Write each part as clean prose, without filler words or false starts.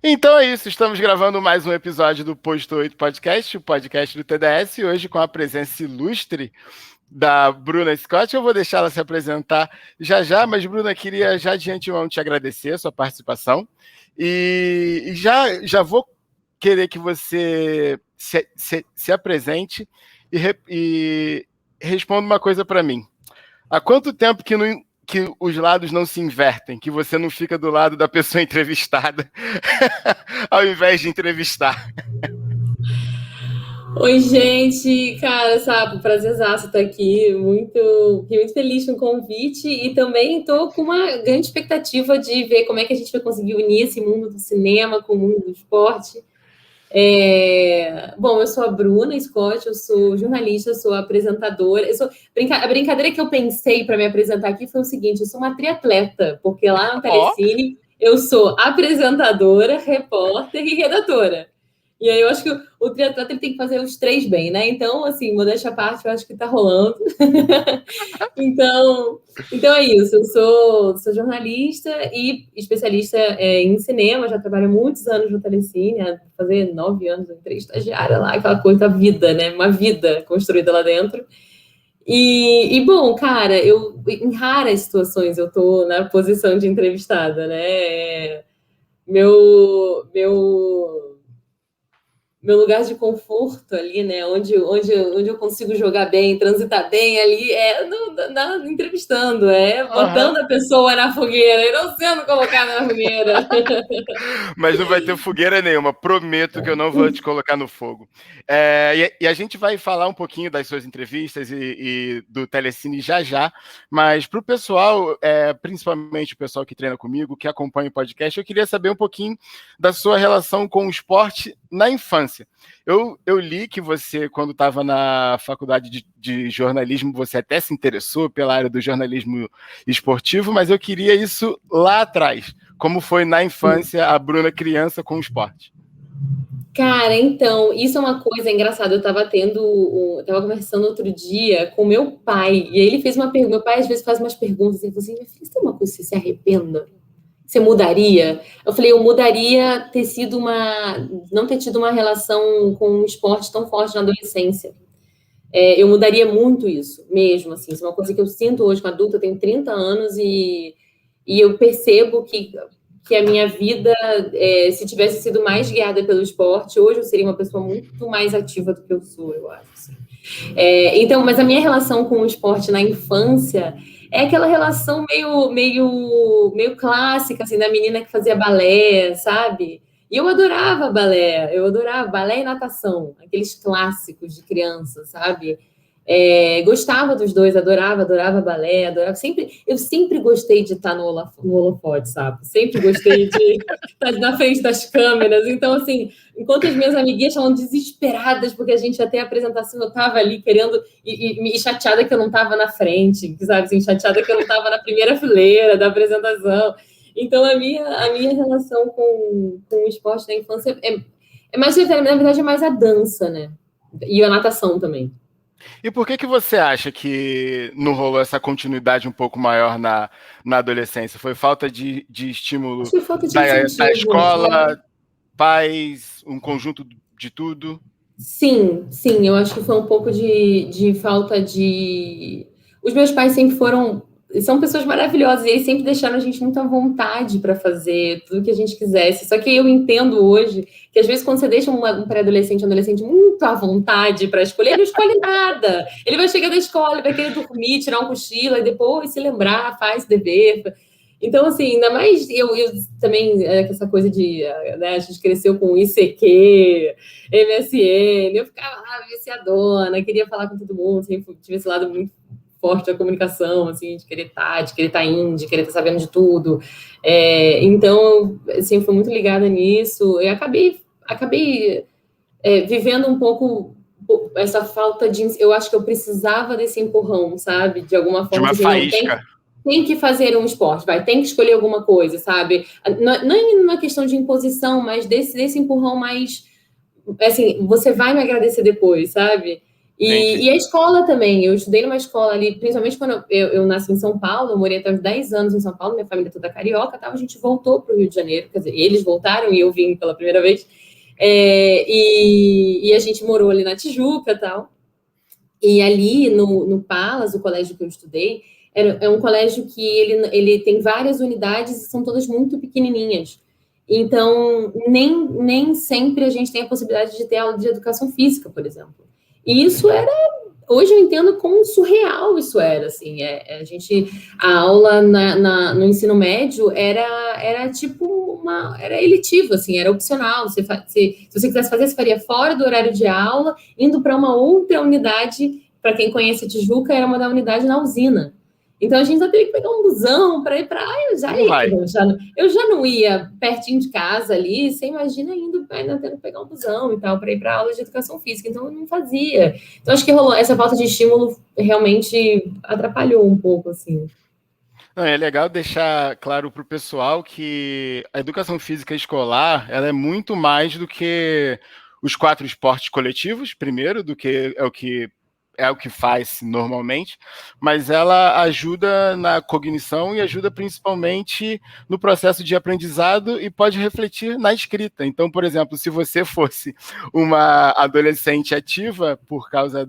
Então é isso, estamos gravando mais um episódio do Posto 8 Podcast, o podcast do TDS, hoje com a presença ilustre da Bruna Scott. Eu vou deixar ela se apresentar já já, mas Bruna, queria já de antemão te agradecer a sua participação e já vou querer que você se apresente e responda uma coisa para mim. Há quanto tempo que os lados não se invertem, que você não fica do lado da pessoa entrevistada ao invés de entrevistar? Oi, gente, cara, sabe, prazerzaço estar aqui, fiquei muito feliz com o convite e também estou com uma grande expectativa de ver como é que a gente vai conseguir unir esse mundo do cinema com o mundo do esporte. Bom, eu sou a Bruna Scott, eu sou jornalista, sou apresentadora. A brincadeira que eu pensei para me apresentar aqui foi o seguinte: eu sou uma triatleta, porque lá no Telecine eu sou apresentadora, repórter e redatora. E aí eu acho que o triatleta ele tem que fazer os três bem, né? Então, assim, modéstia à parte, eu acho que tá rolando. Então é isso, eu sou jornalista e especialista em cinema, já trabalho há muitos anos no Telecine, fazer 9 anos, eu entrei estagiária lá, aquela coisa da vida, né? Uma vida construída lá dentro. Bom, cara, em raras situações eu tô na posição de entrevistada, né? Meu lugar de conforto ali, né? Onde eu consigo jogar bem, transitar bem ali, entrevistando, botando a pessoa na fogueira e não sendo colocada na fogueira. Mas não vai ter fogueira nenhuma, prometo que eu não vou te colocar no fogo. E a gente vai falar um pouquinho das suas entrevistas e do Telecine já já, mas para o pessoal, principalmente o pessoal que treina comigo, que acompanha o podcast, eu queria saber um pouquinho da sua relação com o esporte na infância. Eu li que você, quando estava na faculdade de jornalismo, você até se interessou pela área do jornalismo esportivo, mas eu queria isso lá atrás. Como foi na infância a Bruna criança com o esporte? Cara, então, isso é uma coisa engraçada. Eu tava conversando outro dia com meu pai, e aí ele fez uma pergunta. Meu pai às vezes faz umas perguntas, e ele falou assim: minha filha, você tem uma coisa que você se arrependa? Você mudaria? Eu falei, eu mudaria não ter tido uma relação com um esporte tão forte na adolescência. Eu mudaria muito isso, mesmo, assim. Isso é uma coisa que eu sinto hoje com adulta, eu tenho 30 anos e eu percebo que a minha vida, se tivesse sido mais guiada pelo esporte, hoje eu seria uma pessoa muito mais ativa do que eu sou, eu acho. Assim. Então, mas a minha relação com o esporte na infância é aquela relação meio clássica, assim, da menina que fazia balé, sabe? E eu adorava balé e natação, aqueles clássicos de criança, sabe? Gostava dos dois, adorava balé, eu sempre gostei de estar no holofote, sabe? Sempre gostei de estar na frente das câmeras. Então, assim, enquanto as minhas amiguinhas estavam desesperadas porque a gente ia ter a apresentação, eu estava ali querendo e chateada que eu não estava na frente, sabe? Assim, chateada que eu não estava na primeira fileira da apresentação. Então, a minha relação com o esporte na infância é mais, na verdade, é mais a dança, né? E a natação também. E por que você acha que não rolou essa continuidade um pouco maior na adolescência? Foi falta de estímulo Acho que falta de da incentivo. escola, pais, um conjunto de tudo? Sim, eu acho que foi um pouco de falta de. Os meus pais sempre são pessoas maravilhosas e eles sempre deixaram a gente muito à vontade para fazer tudo que a gente quisesse. Só que eu entendo hoje que às vezes quando você deixa um pré-adolescente, um adolescente muito à vontade para escolher, ele não escolhe nada. Ele vai chegar da escola, vai querer dormir, tirar um cochilo e depois se lembrar, faz dever. Então, assim, ainda mais eu também, essa coisa de, né, a gente cresceu com ICQ, MSN, eu ficava lá viciadona, queria falar com todo mundo, sempre tive esse lado muito forte da comunicação, assim, de querer estar indo, de querer estar sabendo de tudo. Então, assim, fui muito ligada nisso. Eu acabei vivendo um pouco essa falta de. Eu acho que eu precisava desse empurrão, sabe? De alguma De forma, uma assim, não, faísca. tem que fazer um esporte, tem que escolher alguma coisa, sabe? Não é uma questão de imposição, mas desse empurrão mais, assim, você vai me agradecer depois, sabe? E a escola também, eu estudei numa escola ali, principalmente quando eu nasci em São Paulo, eu morei até os 10 anos em São Paulo, minha família toda carioca, tal, a gente voltou para o Rio de Janeiro, quer dizer, eles voltaram e eu vim pela primeira vez, e a gente morou ali na Tijuca e tal, e ali no Palas, o colégio que eu estudei, é um colégio que ele tem várias unidades e são todas muito pequenininhas. Então, nem sempre a gente tem a possibilidade de ter aula de educação física, por exemplo. E isso hoje eu entendo quão surreal isso era, assim, a aula no ensino médio era tipo era eletivo, assim, era opcional, se você quisesse fazer, você faria fora do horário de aula, indo para uma outra unidade, para quem conhece a Tijuca, era uma da unidade na usina. Então, a gente já teve que pegar um busão para ir para... eu já não ia pertinho de casa ali, você imagina ainda tendo que pegar um busão e tal, para ir para aula de educação física. Então, eu não fazia. Então, acho que rolou, essa falta de estímulo realmente atrapalhou um pouco, assim. Não, é legal deixar claro para o pessoal que a educação física escolar ela é muito mais do que os 4 esportes coletivos, primeiro, do que é o que faz normalmente, mas ela ajuda na cognição e ajuda principalmente no processo de aprendizado e pode refletir na escrita. Então, por exemplo, se você fosse uma adolescente ativa por causa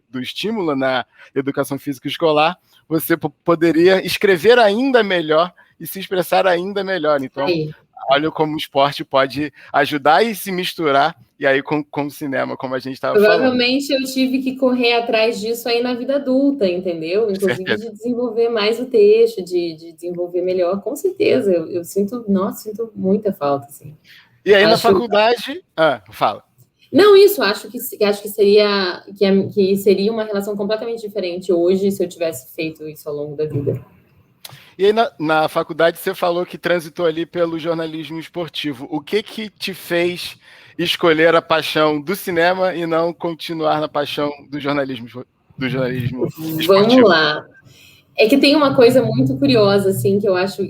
do estímulo na educação física escolar, você poderia escrever ainda melhor e se expressar ainda melhor. Então, olha como o esporte pode ajudar e se misturar, e aí com o cinema, como a gente estava falando. Provavelmente eu tive que correr atrás disso aí na vida adulta, entendeu? Inclusive de desenvolver mais o texto, de desenvolver melhor, com certeza. Eu sinto muita falta, assim. E aí na faculdade... fala. Não, isso, acho que seria uma relação completamente diferente hoje se eu tivesse feito isso ao longo da vida. E aí, na faculdade, você falou que transitou ali pelo jornalismo esportivo. O que te fez escolher a paixão do cinema e não continuar na paixão do jornalismo esportivo? Vamos lá. É que tem uma coisa muito curiosa, assim, que eu acho...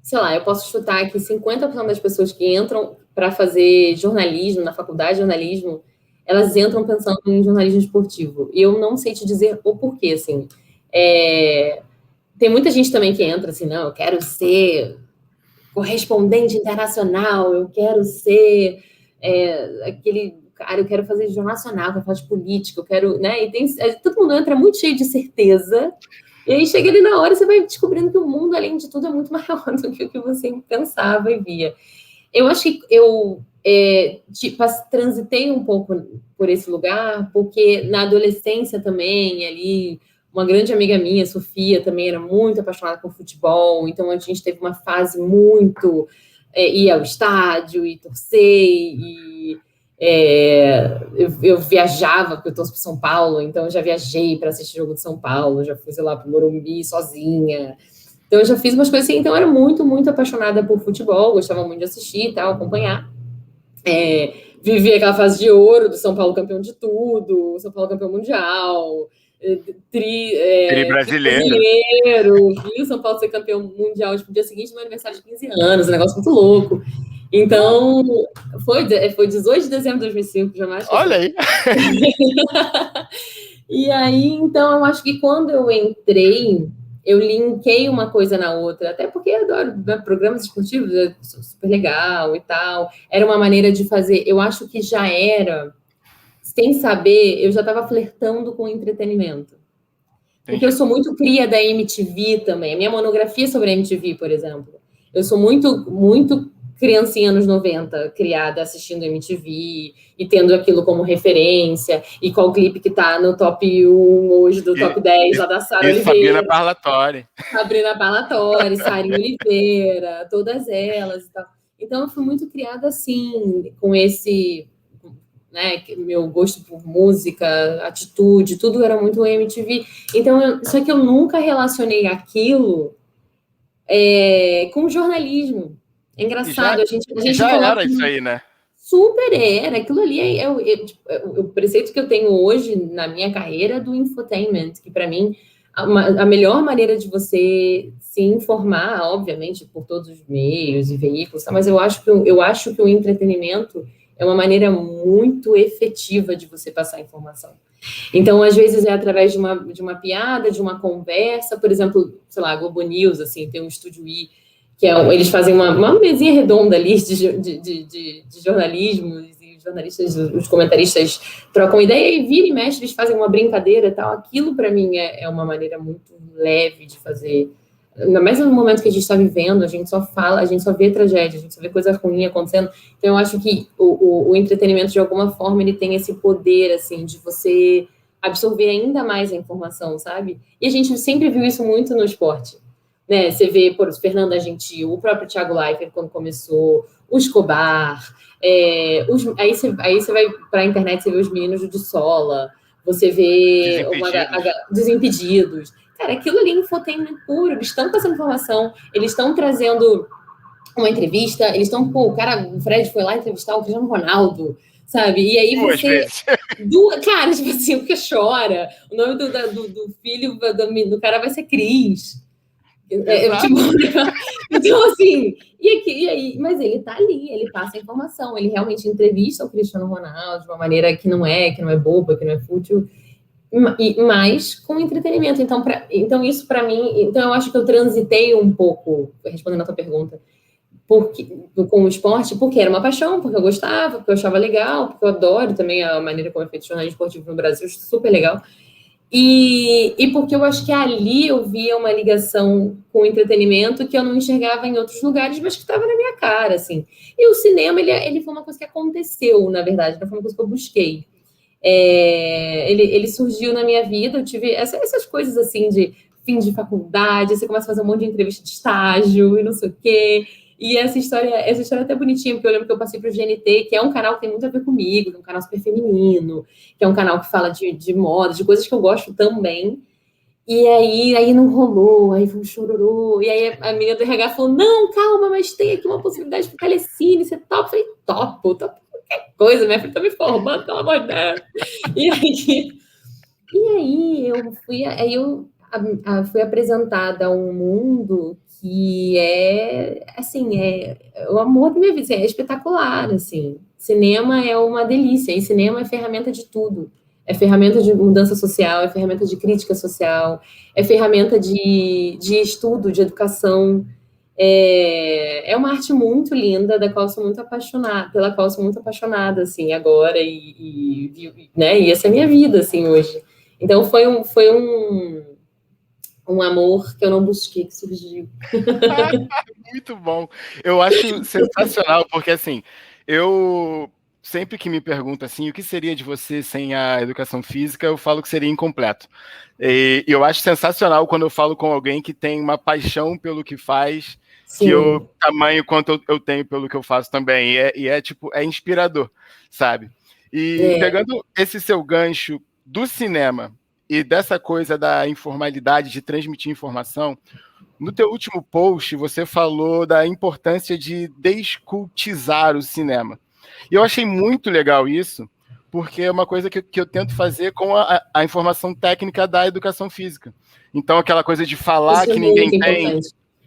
sei lá, eu posso chutar que 50% das pessoas que entram para fazer jornalismo, na faculdade de jornalismo, elas entram pensando em jornalismo esportivo. E eu não sei te dizer o porquê, assim. Tem muita gente também que entra assim, não, eu quero ser correspondente internacional, eu quero ser aquele cara, eu quero fazer jornal nacional, eu quero falar de política, eu quero, né? E todo mundo entra muito cheio de certeza, e aí chega ali na hora, você vai descobrindo que o mundo, além de tudo, é muito maior do que o que você pensava e via. Eu acho que eu transitei um pouco por esse lugar, porque na adolescência também, ali, uma grande amiga minha, Sofia, também era muito apaixonada por futebol, então a gente teve uma fase muito... ir ao estádio e torcer, e eu viajava, porque eu torço para São Paulo, então eu já viajei para assistir jogo de São Paulo, já fui, sei lá, para o Morumbi sozinha. Então eu já fiz umas coisas assim, então eu era muito, muito apaixonada por futebol, gostava muito de assistir e tal, acompanhar. Vivi aquela fase de ouro do São Paulo campeão de tudo, São Paulo campeão mundial, tri brasileiro. Vi o São Paulo ser campeão mundial no dia seguinte do meu aniversário de 15 anos, um negócio muito louco. Então, foi 18 de dezembro de 2005, jamais. Olha aí! E aí, então, eu acho que quando eu entrei, eu linkei uma coisa na outra, até porque eu adoro programas esportivos, é super legal e tal. Era uma maneira de fazer, eu acho que já era, sem saber, eu já estava flertando com entretenimento. Porque eu sou muito cria da MTV também. A minha monografia é sobre a MTV, por exemplo. Eu sou muito, muito criancinha anos 90, criada assistindo MTV e tendo aquilo como referência, e qual clipe que tá no top 1 hoje, do top 10, lá da Sara Oliveira. Sabrina Parlatore. Sabrina Parlatore, Sarinha Oliveira, todas elas e tal. Então, eu fui muito criada assim, com esse... né, meu gosto por música, atitude, tudo era muito MTV. Então, só que eu nunca relacionei aquilo com jornalismo. É engraçado, a gente já era isso aí, né? Super era. Aquilo ali o preceito que eu tenho hoje na minha carreira do infotainment, que para mim a melhor maneira de você se informar, obviamente, por todos os meios e veículos, tá? Mas eu acho que o entretenimento é uma maneira muito efetiva de você passar informação. Então, às vezes, é através de uma piada, de uma conversa, por exemplo, sei lá, Globo News, assim, tem um Estúdio I, que eles fazem uma mesinha redonda ali de jornalismo, e os comentaristas trocam ideia e vira e mexe, eles fazem uma brincadeira e tal. Aquilo, para mim, é uma maneira muito leve de fazer. Ainda mais no momento que a gente está vivendo, a gente só fala, a gente só vê tragédia, a gente só vê coisa ruim acontecendo. Então, eu acho que o entretenimento, de alguma forma, ele tem esse poder, assim, de você absorver ainda mais a informação, sabe? E a gente sempre viu isso muito no esporte, né? Você vê, por Fernanda Gentil, o próprio Thiago Leifert, quando começou, o Escobar, aí você vai para a internet, você vê os meninos do Sola, você vê Desimpedidos. Cara, aquilo ali é infotainment puro, eles estão passando informação, eles estão trazendo uma entrevista, eles estão, o Fred foi lá entrevistar o Cristiano Ronaldo, sabe? E aí você... Cara, tipo assim, o que chora, o nome do filho do cara vai ser Cris. Tipo, então, assim, e aí, mas ele tá ali, ele passa a informação, ele realmente entrevista o Cristiano Ronaldo de uma maneira que não é boba, que não é fútil, mas com entretenimento. Então isso para mim, então eu acho que eu transitei um pouco, respondendo a tua pergunta, com o esporte, porque era uma paixão, porque eu gostava, porque eu achava legal, porque eu adoro também a maneira como é feito o jornalismo esportivo no Brasil, super legal. E porque eu acho que ali eu via uma ligação com o entretenimento que eu não enxergava em outros lugares, mas que estava na minha cara, assim. E o cinema, ele foi uma coisa que aconteceu, na verdade, não foi uma coisa que eu busquei. Ele surgiu na minha vida, eu tive essas coisas, assim, de fim de faculdade, você começa a fazer um monte de entrevista de estágio e não sei o quê. E essa história é até bonitinha, porque eu lembro que eu passei para o GNT, que é um canal que tem muito a ver comigo, é um canal super feminino, que é um canal que fala de moda, de coisas que eu gosto também. E aí não rolou, aí foi um chororô. E aí a menina do RH falou, não, calma, mas tem aqui uma possibilidade de Telecine, você topa? Eu falei, topo qualquer coisa, minha filha tá me formando, pelo amor de Deus. E aí eu fui apresentada a um mundo que assim, é o amor da minha vida, assim, é espetacular, assim. Cinema é uma delícia, e cinema é ferramenta de tudo. É ferramenta de mudança social, é ferramenta de crítica social, é ferramenta de estudo, de educação. É uma arte muito linda, pela qual sou muito apaixonada, assim, agora, né, e essa é a minha vida, assim, hoje. Então, foi um amor que eu não busquei, que surgiu. Muito bom. Eu acho sensacional, porque, assim, eu sempre que me pergunto assim, o que seria de você sem a educação física, eu falo que seria incompleto. E eu acho sensacional quando eu falo com alguém que tem uma paixão pelo que faz, Sim. que o tamanho quanto eu tenho pelo que eu faço também. É inspirador, sabe? E pegando esse seu gancho do cinema e dessa coisa da informalidade de transmitir informação, no teu último post, você falou da importância de descultizar o cinema. E eu achei muito legal isso, porque é uma coisa que eu tento fazer com a informação técnica da educação física. Então, aquela coisa de falar que ninguém tem.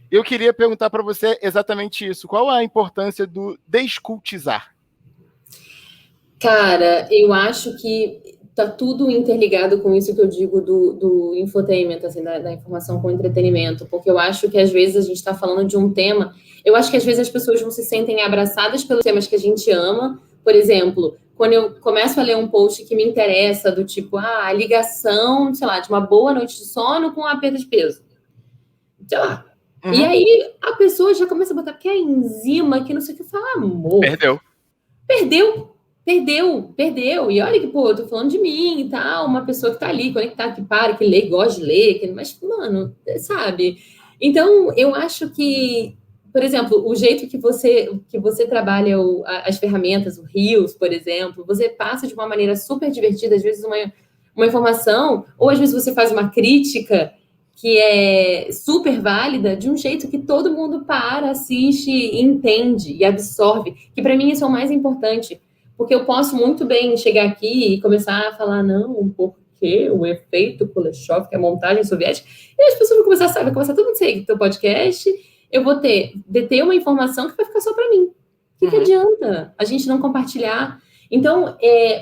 Eu queria perguntar para você exatamente isso. Qual a importância do descultizar? Cara, eu acho que tá tudo interligado com isso que eu digo do infotainment, assim, da informação com entretenimento, porque eu acho que às vezes a gente está falando de um tema, eu acho que às vezes as pessoas não se sentem abraçadas pelos temas que a gente ama. Por exemplo, quando eu começo a ler um post que me interessa, do tipo, a ligação, sei lá, de uma boa noite de sono com a perda de peso. Sei lá. Uhum. E aí a pessoa já começa a botar, que é enzima, que não sei o que, fala, amor. Perdeu. E olha que, pô, eu tô falando de mim e tal, uma pessoa que tá ali, conectada, que para, que lê, gosta de ler, mas, mano, sabe? Então, eu acho que, por exemplo, o jeito que você trabalha as ferramentas, o Reels, por exemplo, você passa de uma maneira super divertida, às vezes uma informação, ou às vezes você faz uma crítica que é super válida, de um jeito que todo mundo para, assiste, entende e absorve, que para mim isso é o mais importante. Porque eu posso muito bem chegar aqui e começar a falar, não, porque o efeito Kuleshov, que é a montagem soviética, e as pessoas vão começar todo mundo a seguir o teu podcast, eu vou deter uma informação que vai ficar só para mim. O que adianta a gente não compartilhar? Então,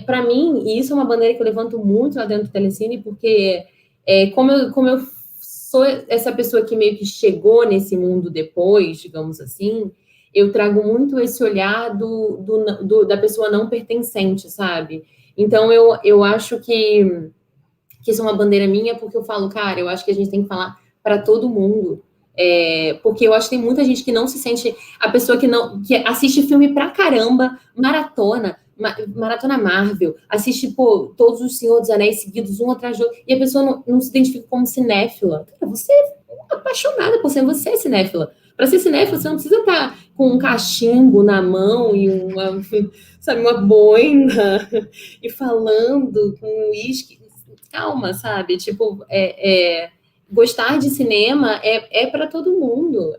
para mim, e isso é uma bandeira que eu levanto muito lá dentro do Telecine, porque como eu sou essa pessoa que meio que chegou nesse mundo depois, digamos assim, eu trago muito esse olhar da pessoa não pertencente, sabe? Então, eu acho que isso é uma bandeira minha, porque eu falo, cara, eu acho que a gente tem que falar para todo mundo. Porque eu acho que tem muita gente que não se sente a pessoa que assiste filme pra caramba, maratona Marvel, assiste todos os Senhor dos Anéis seguidos, um atrás do outro, e a pessoa não se identifica como cinéfila. Cara, você é apaixonada por você é cinéfila. Para ser cinéfilo, você não precisa estar com um cachimbo na mão e uma boina e falando com um uísque. Calma, sabe? Tipo, gostar de cinema é para todo mundo.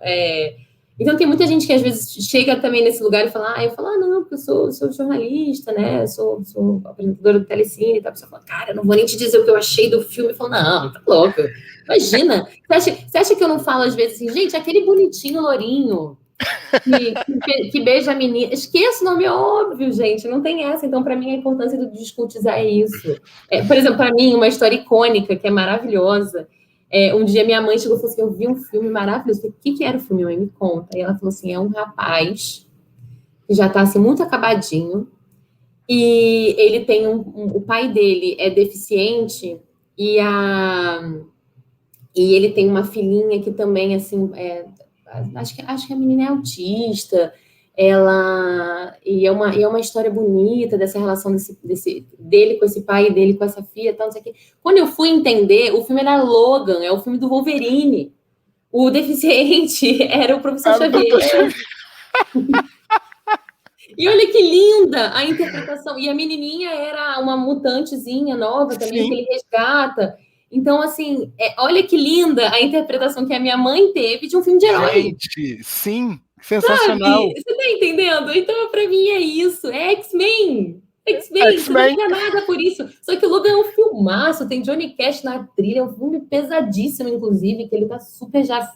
Então, tem muita gente que às vezes chega também nesse lugar e fala, eu falo, não, porque eu sou jornalista, né? Sou apresentadora do Telecine e tal. A pessoa fala, cara, eu não vou nem te dizer o que eu achei do filme. Eu falo, não, tá louco. Imagina. Você acha que eu não falo às vezes assim, gente, aquele bonitinho lourinho que beija a menina. Esqueça o nome, é óbvio, gente, não tem essa. Então, para mim, a importância do discutizar é isso. Por exemplo, para mim, uma história icônica, que é maravilhosa. Um dia minha mãe chegou e falou assim, eu vi um filme maravilhoso. Eu falei, o que era o filme, mãe? Me conta. E ela falou assim, é um rapaz que já tá assim, muito acabadinho, e ele tem o pai dele é deficiente, e ele tem uma filhinha que também, assim, acho que a menina é autista, e é uma história bonita dessa relação dele com esse pai e dele com essa filha, tal, não sei o quê. Quando eu fui entender, o filme era Logan, é o filme do Wolverine. O deficiente era o professor Xavier. E olha que linda a interpretação. E a menininha era uma mutantezinha nova também, Sim. que ele resgata. Então, assim, olha que linda a interpretação que a minha mãe teve de um filme de herói. Gente, sim, sensacional. Sabe? Você tá entendendo? Então, pra mim, é isso. É X-Men. X-Men, você não ganha nada por isso. Só que o Logan é um filmaço, tem Johnny Cash na trilha, é um filme pesadíssimo, inclusive, que ele tá super já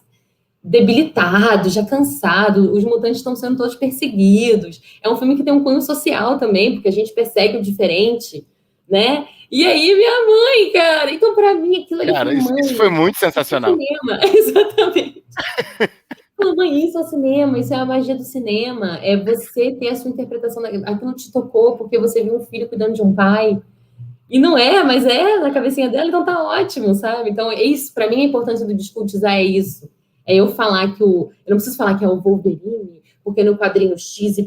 debilitado, já cansado, os mutantes estão sendo todos perseguidos. É um filme que tem um cunho social também, porque a gente persegue o diferente, né? E aí, minha mãe, cara, então para mim aquilo ali foi mãe. Isso foi muito sensacional. Cinema. Exatamente. Mãe, isso é o cinema, isso é a magia do cinema, é você ter a sua interpretação, aquilo te tocou porque você viu um filho cuidando de um pai, e não mas na cabecinha dela, então tá ótimo, sabe? Então, isso, para mim, a importância do discutizar é isso. É eu falar que eu não preciso falar que é o Wolverine, porque no quadrinho XYZ,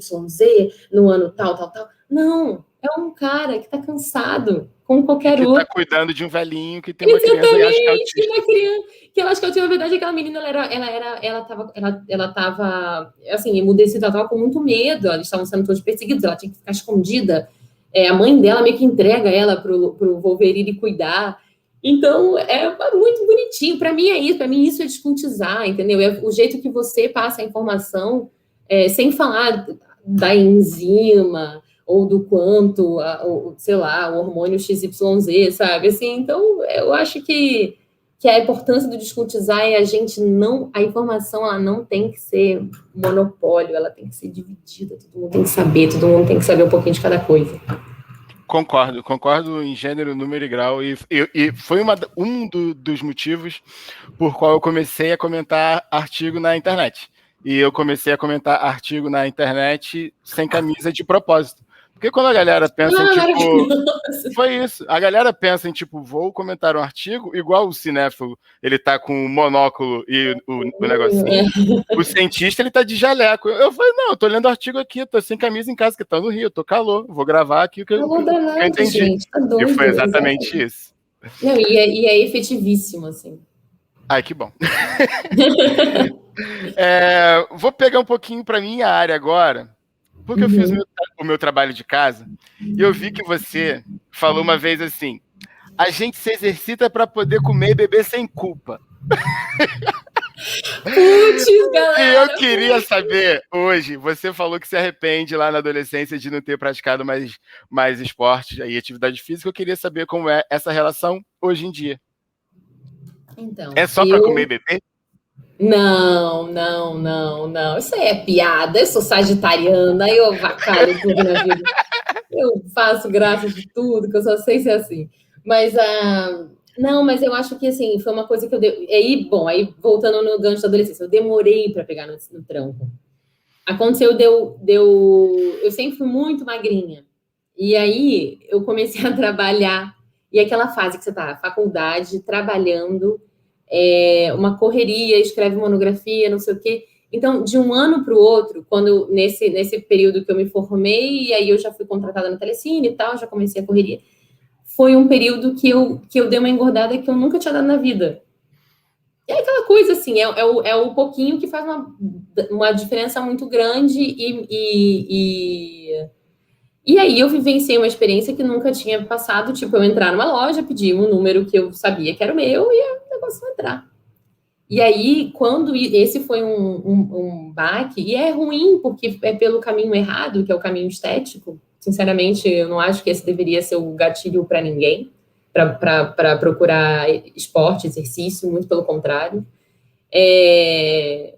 no ano tal. Não, é um cara que tá cansado, como qualquer outro. Que tá cuidando de um velhinho que tem uma criança e acha que é autista. Uma criança, que eu acho que na verdade, aquela menina, ela tava, assim, emudecida, ela tava com muito medo, eles estavam sendo todos perseguidos, ela tinha que ficar escondida. A mãe dela meio que entrega ela pro Wolverine cuidar. Então, é muito bonitinho. Para mim é isso. Para mim isso é discutizar, entendeu? É o jeito que você passa a informação sem falar da enzima ou do quanto, sei lá, o hormônio XYZ, sabe? Assim, então, eu acho que a importância do discutizar é a informação, ela não tem que ser monopólio, ela tem que ser dividida, todo mundo tem que saber, todo mundo tem que saber um pouquinho de cada coisa. Concordo em gênero, número e grau, e foi dos motivos por qual eu comecei a comentar artigo na internet. E eu comecei a comentar artigo na internet sem camisa de propósito. Porque quando a galera pensa foi isso. A galera pensa em, vou comentar um artigo, igual o cinéfilo, ele tá com o monóculo e o negocinho. O cientista, ele tá de jaleco. Eu falei, não, eu tô lendo artigo aqui, tô sem camisa em casa, que tá no Rio, tô calor, vou gravar aqui o que eu entendi. Gente, tá doido, e foi exatamente isso. Não, e é efetivíssimo, assim. Ai, que bom. Vou pegar um pouquinho pra minha área agora, porque eu fiz o meu trabalho de casa, e eu vi que você falou uma vez assim, a gente se exercita para poder comer e beber sem culpa. Putz, galera! E eu queria saber, hoje, você falou que se arrepende lá na adolescência de não ter praticado mais esportes e atividade física, eu queria saber como é essa relação hoje em dia. Então, é só para comer e beber? Não, não, não, não. Isso aí é piada. Eu sou sagitariana, eu avacalho tudo na vida. Eu faço graça de tudo, que eu só sei ser assim. Mas não, mas eu acho que assim, foi uma coisa que eu dei. Aí, bom, aí voltando no gancho da adolescência, eu demorei para pegar no tranco. Aconteceu, eu sempre fui muito magrinha. E aí eu comecei a trabalhar. E aquela fase que você tá, faculdade, trabalhando, uma correria, escreve monografia, não sei o quê. Então, de um ano para o outro, quando nesse período que eu me formei, e aí eu já fui contratada na Telecine e tal, já comecei a correria, foi um período que eu dei uma engordada que eu nunca tinha dado na vida. É aquela coisa assim, é o pouquinho que faz uma diferença muito grande e aí eu vivenciei uma experiência que nunca tinha passado, tipo, eu entrar numa loja, pedir um número que eu sabia que era o meu e o negócio entrar. E aí, quando esse foi um baque, e é ruim porque é pelo caminho errado, que é o caminho estético. Sinceramente, eu não acho que esse deveria ser o gatilho para ninguém, para procurar esporte, exercício, muito pelo contrário. É,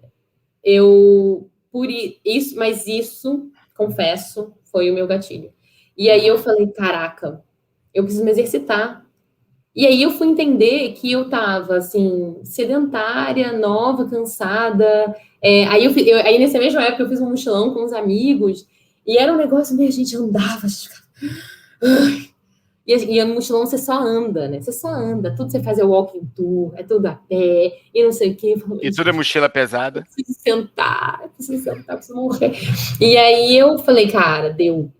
mas isso, confesso, foi o meu gatilho. E aí eu falei, caraca, eu preciso me exercitar. E aí eu fui entender que eu tava, assim, sedentária, nova, cansada. Aí nessa mesma época eu fiz um mochilão com uns amigos, e era um negócio meio, a gente andava, a gente ficava... E a mochilão você só anda, né? Você só anda, tudo você faz é walking tour, é tudo a pé, e não sei o quê. E tudo é mochila pesada. Eu preciso sentar, preciso morrer. E aí eu falei, cara, deu.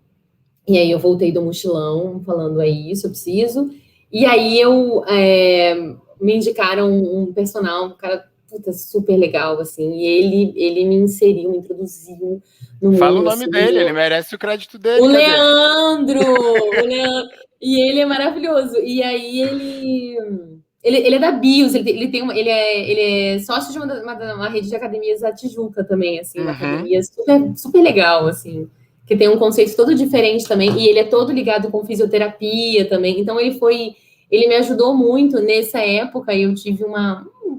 E aí eu voltei do mochilão, falando, é isso, eu preciso. E aí me indicaram um personal, um cara puta, super legal, assim, e ele me inseriu, me introduziu no Fala o mundo, nome assim, dele, ele merece o crédito o dele, cadê? Leandro! E ele é maravilhoso. E aí ele é da BIOS, ele tem ele é sócio de uma rede de academias da Tijuca também, assim, uma Uhum. academia super, super legal, assim, que tem um conceito todo diferente também, e ele é todo ligado com fisioterapia também. Então ele me ajudou muito nessa época, eu tive um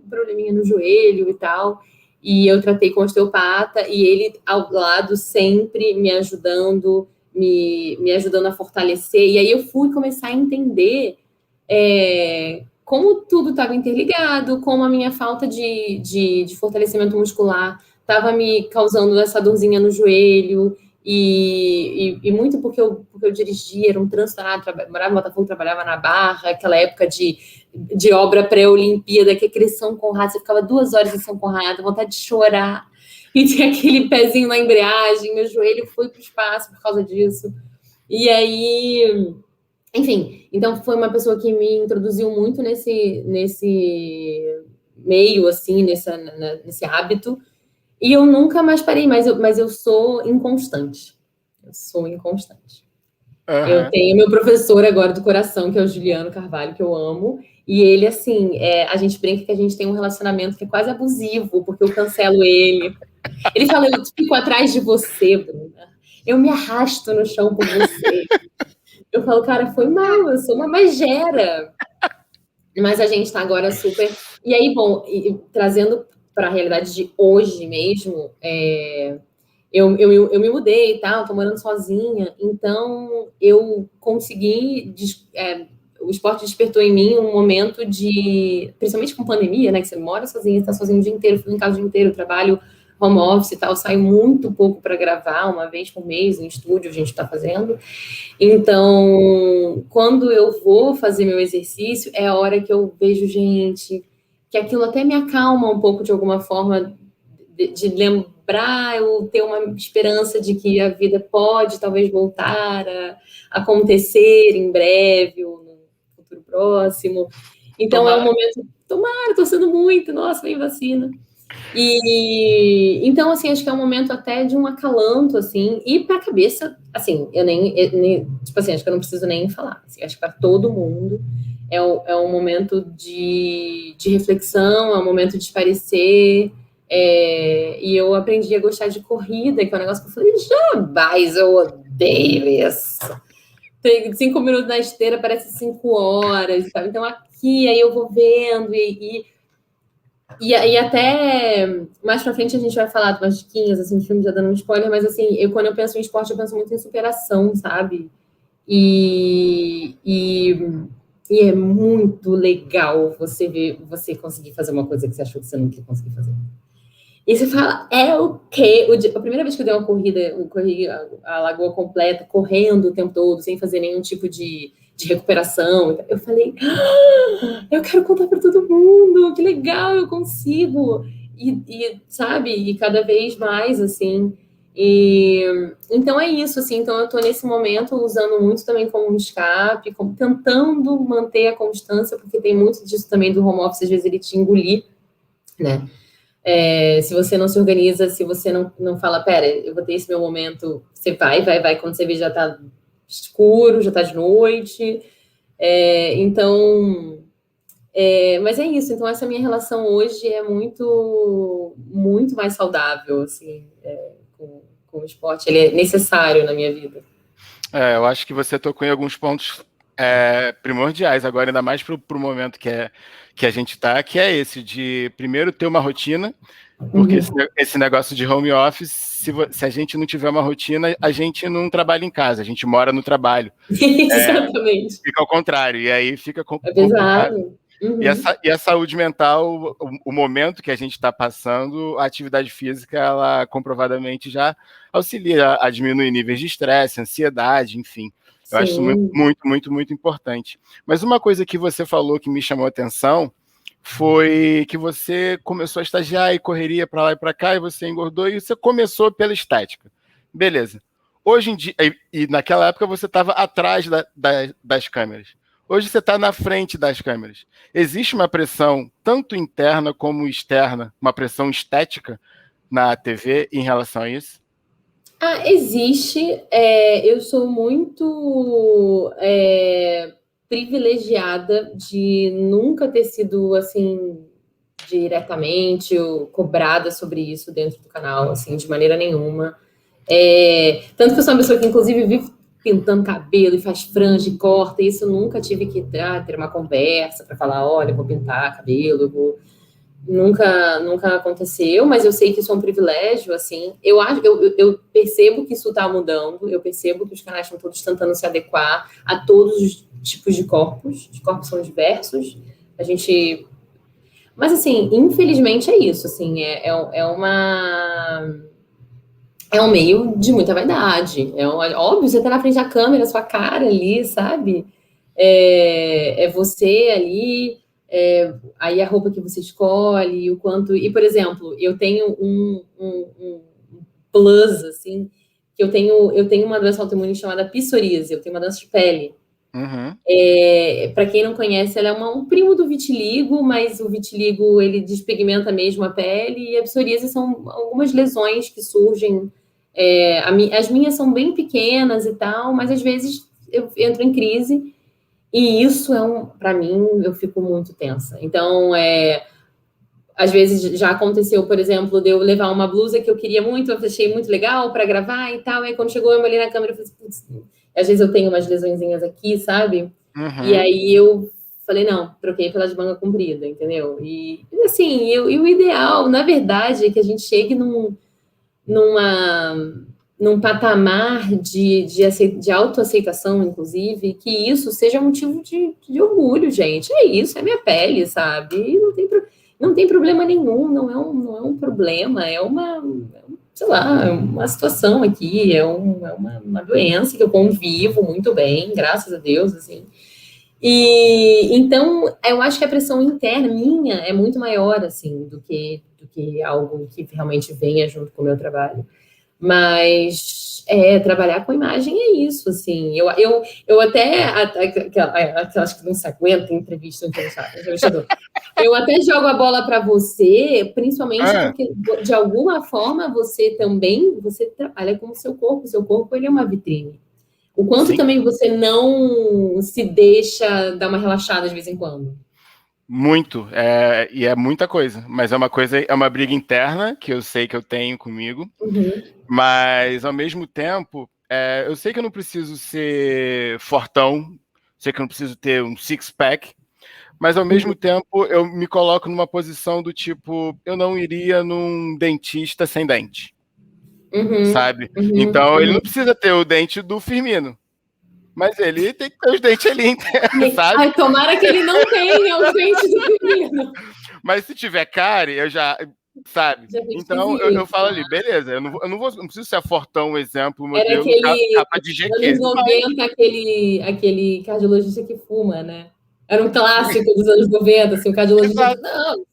probleminha no joelho e tal, e eu tratei com osteopata, e ele ao lado sempre me ajudando, me ajudando a fortalecer. E aí eu fui começar a entender como tudo estava interligado, como a minha falta de fortalecimento muscular estava me causando essa dorzinha no joelho, e muito porque eu dirigia, era um trânsito, morava em Botafogo, trabalhava na Barra, aquela época de obra pré-Olimpíada, que aquele São Conrado, você ficava 2 horas em São Conrado, vontade de chorar, e tinha aquele pezinho na embreagem, meu joelho foi para o espaço por causa disso. E aí, enfim, então foi uma pessoa que me introduziu muito nesse meio, assim, nesse hábito, e eu nunca mais parei, mas eu sou inconstante. Eu sou inconstante. Eu Uhum. tenho meu professor agora do coração, que é o Juliano Carvalho, que eu amo, e ele, assim, a gente brinca que a gente tem um relacionamento que é quase abusivo, porque eu cancelo ele. Ele fala, eu fico atrás de você, Bruna. Eu me arrasto no chão por você. Eu falo, cara, foi mal, eu sou uma megera. Mas a gente está agora super. E aí, bom, trazendo para a realidade de hoje mesmo, eu me mudei e tal, tô morando sozinha, então eu consegui. O esporte despertou em mim um momento de. Principalmente com pandemia, né? Que você mora sozinha, está sozinho o dia inteiro, fica em casa o dia inteiro, trabalho home office e tal, saio muito pouco para gravar, uma vez por mês, em estúdio a gente está fazendo. Então, quando eu vou fazer meu exercício, é a hora que eu vejo gente, que aquilo até me acalma um pouco de alguma forma, de lembrar, eu ter uma esperança de que a vida pode talvez voltar a acontecer em breve, ou no futuro próximo. Então, é um Tomara. momento, tomara, torcendo muito, nossa, vem vacina. Então, assim, acho que é um momento até de um acalanto, assim, e para a cabeça, assim, tipo assim, acho que eu não preciso nem falar, assim, acho que para todo mundo é um momento de reflexão, é um momento de esparecer, e eu aprendi a gostar de corrida, que é um negócio que eu falei, jamais eu odeio isso. Tem 5 minutos na esteira, parece 5 horas, sabe? Então, aqui, aí eu vou vendo, E até mais pra frente a gente vai falar de umas diquinhas, assim, de filme, já dando um spoiler, mas assim, quando eu penso em esporte, eu penso muito em superação, sabe? E, e, e é muito legal você ver, você conseguir fazer uma coisa que você achou que você nunca ia conseguir fazer. E você fala, é o quê? A primeira vez que eu dei uma corrida, eu corri a lagoa completa, correndo o tempo todo, sem fazer nenhum tipo de recuperação. Eu falei, eu quero contar para todo mundo, que legal, eu consigo. Sabe, e cada vez mais, assim. E, então é isso, assim. Então eu estou nesse momento usando muito também como escape, tentando manter a constância, porque tem muito disso também do home office, às vezes ele te engolir, né? Se você não se organiza, se você não fala, pera, eu vou ter esse meu momento, você vai, quando você vê já tá escuro, já tá de noite. Então, mas é isso. Então, essa minha relação hoje é muito, muito mais saudável, assim, com o esporte. Ele é necessário na minha vida. Eu acho que você tocou em alguns pontos primordiais agora, ainda mais para o momento que a gente está, que é esse de primeiro ter uma rotina, porque esse negócio de home office, se a gente não tiver uma rotina, a gente não trabalha em casa, a gente mora no trabalho. Exatamente. Fica ao contrário, e aí fica É complicado. pesado. E a saúde mental, o momento que a gente está passando, a atividade física, ela comprovadamente já auxilia a diminuir níveis de estresse, ansiedade, enfim. Eu acho isso Sim. muito, muito, muito importante. Mas uma coisa que você falou que me chamou a atenção foi que você começou a estagiar e correria para lá e para cá, e você engordou, e você começou pela estética. Beleza. Hoje em dia, e naquela época você estava atrás das câmeras. Hoje você está na frente das câmeras. Existe uma pressão, tanto interna como externa, uma pressão estética na TV em relação a isso? Existe. Eu sou muito privilegiada de nunca ter sido assim diretamente ou cobrada sobre isso dentro do canal, assim, de maneira nenhuma. Tanto que eu sou uma pessoa que, inclusive, vive pintando cabelo e faz franja e corta, e isso eu nunca tive que ter uma conversa para falar, olha, eu vou pintar cabelo, eu vou nunca aconteceu, mas eu sei que isso é um privilégio, assim. Eu percebo que isso está mudando, eu percebo que os canais estão todos tentando se adequar a todos os tipos de corpos. Os corpos são diversos. A gente. Mas, assim, infelizmente é isso, assim, é um meio de muita vaidade. Óbvio, você tá na frente da câmera, sua cara ali, sabe? É você ali, aí a roupa que você escolhe, o quanto. E, por exemplo, eu tenho um plus, assim, que eu tenho uma doença autoimune chamada psoríase, eu tenho uma doença de pele. Uhum. Para quem não conhece, ela é um primo do vitiligo, mas o vitiligo ele despigmenta mesmo a pele, e a psoríase são algumas lesões que surgem. As minhas são bem pequenas e tal, mas às vezes eu entro em crise, e isso para mim, eu fico muito tensa. Então, às vezes já aconteceu, por exemplo, de eu levar uma blusa que eu queria muito, eu achei muito legal para gravar e tal, e aí quando chegou eu olhei na câmera e falei, putz, às vezes eu tenho umas lesõezinhas aqui, sabe? E Uhum. aí eu falei, não, troquei pela de manga comprida, entendeu? E assim, e o ideal, na verdade, é que a gente chegue num patamar de autoaceitação, inclusive, que isso seja motivo de orgulho, gente. É isso, é minha pele, sabe? E não tem problema nenhum, não é um problema, sei lá, uma situação aqui, uma doença que eu convivo muito bem, graças a Deus, assim. E então eu acho que a pressão interna minha é muito maior, assim, do que algo que realmente venha junto com o meu trabalho. Mas trabalhar com imagem é isso, assim. Eu até aquelas que não se aguentam em entrevista, entrevistador. Eu até jogo a bola para você, principalmente porque de alguma forma você trabalha com o seu corpo ele é uma vitrine. O quanto Sim, também você não se deixa dar uma relaxada de vez em quando. muito. E é muita coisa. Mas é uma briga interna que eu sei que eu tenho comigo. Uhum. Mas, ao mesmo tempo, eu sei que eu não preciso ser fortão, sei que eu não preciso ter um six-pack, mas ao mesmo tempo eu me coloco numa posição do tipo, eu não iria num dentista sem dente, sabe? Então ele não precisa ter o dente do Firmino, mas ele tem que ter os dentes ali, sabe? Ai, tomara que ele não tenha os dentes do Firmino. Mas se tiver cárie, eu já, sabe? Já Então eu falo ali, beleza, eu não preciso ser Fortão, um exemplo, modelo, capa de GQ. Anos 90, aquele cardiologista que fuma, né? Era um clássico dos anos 90, assim, o cardiologista. Não,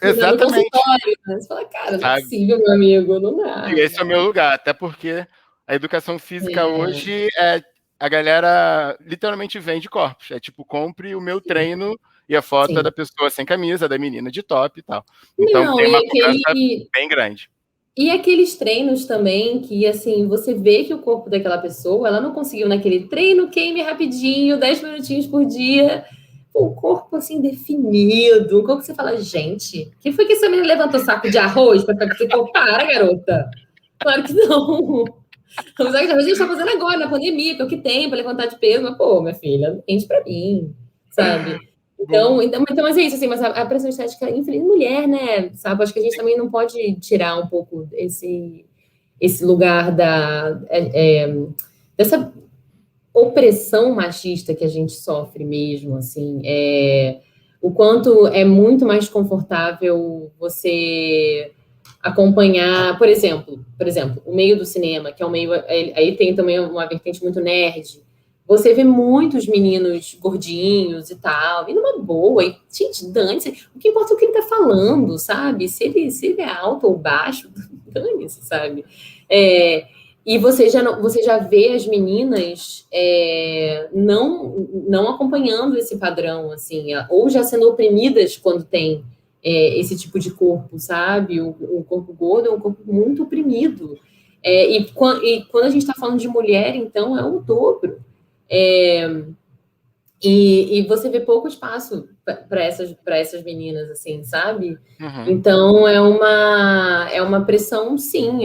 exatamente. No consultório, né? Você fala, cara, não é possível, meu amigo, não dá. E esse é o meu lugar, até porque a educação física hoje é a galera literalmente vende corpos. É tipo, compre o meu treino e a foto é da pessoa sem camisa, da menina de top e tal. Então não, tem uma cobrança bem grande. E aqueles treinos também que, assim, você vê que o corpo daquela pessoa, ela não conseguiu naquele treino, queime rapidinho, 10 minutinhos por dia. O corpo, assim, definido. O corpo que você fala, gente, que foi que essa menina levantou saco de arroz para ficar com esse corpo? Para, garota. Claro que não. O saco de arroz a gente tá fazendo agora, na pandemia, que é o que tem para levantar de peso. Mas, pô, minha filha, enche para mim, sabe? Então, mas é isso, assim, mas a pressão estética, infelizmente, mulher, né, sabe, acho que a gente também não pode tirar um pouco esse lugar dessa opressão machista que a gente sofre mesmo, assim, o quanto é muito mais confortável você acompanhar, por exemplo, o meio do cinema, que é um meio, aí tem também uma vertente muito nerd. Você vê muitos meninos gordinhos e tal, e numa boa, e, gente, dane-se. O que importa é o que ele tá falando, sabe? Se ele é alto ou baixo, dane-se, sabe? E você já vê as meninas não acompanhando esse padrão, assim, ou já sendo oprimidas quando tem esse tipo de corpo, sabe? O corpo gordo é um corpo muito oprimido. E quando a gente está falando de mulher, então, é o dobro. E você vê pouco espaço para essas meninas, assim, sabe? Então é uma pressão, sim,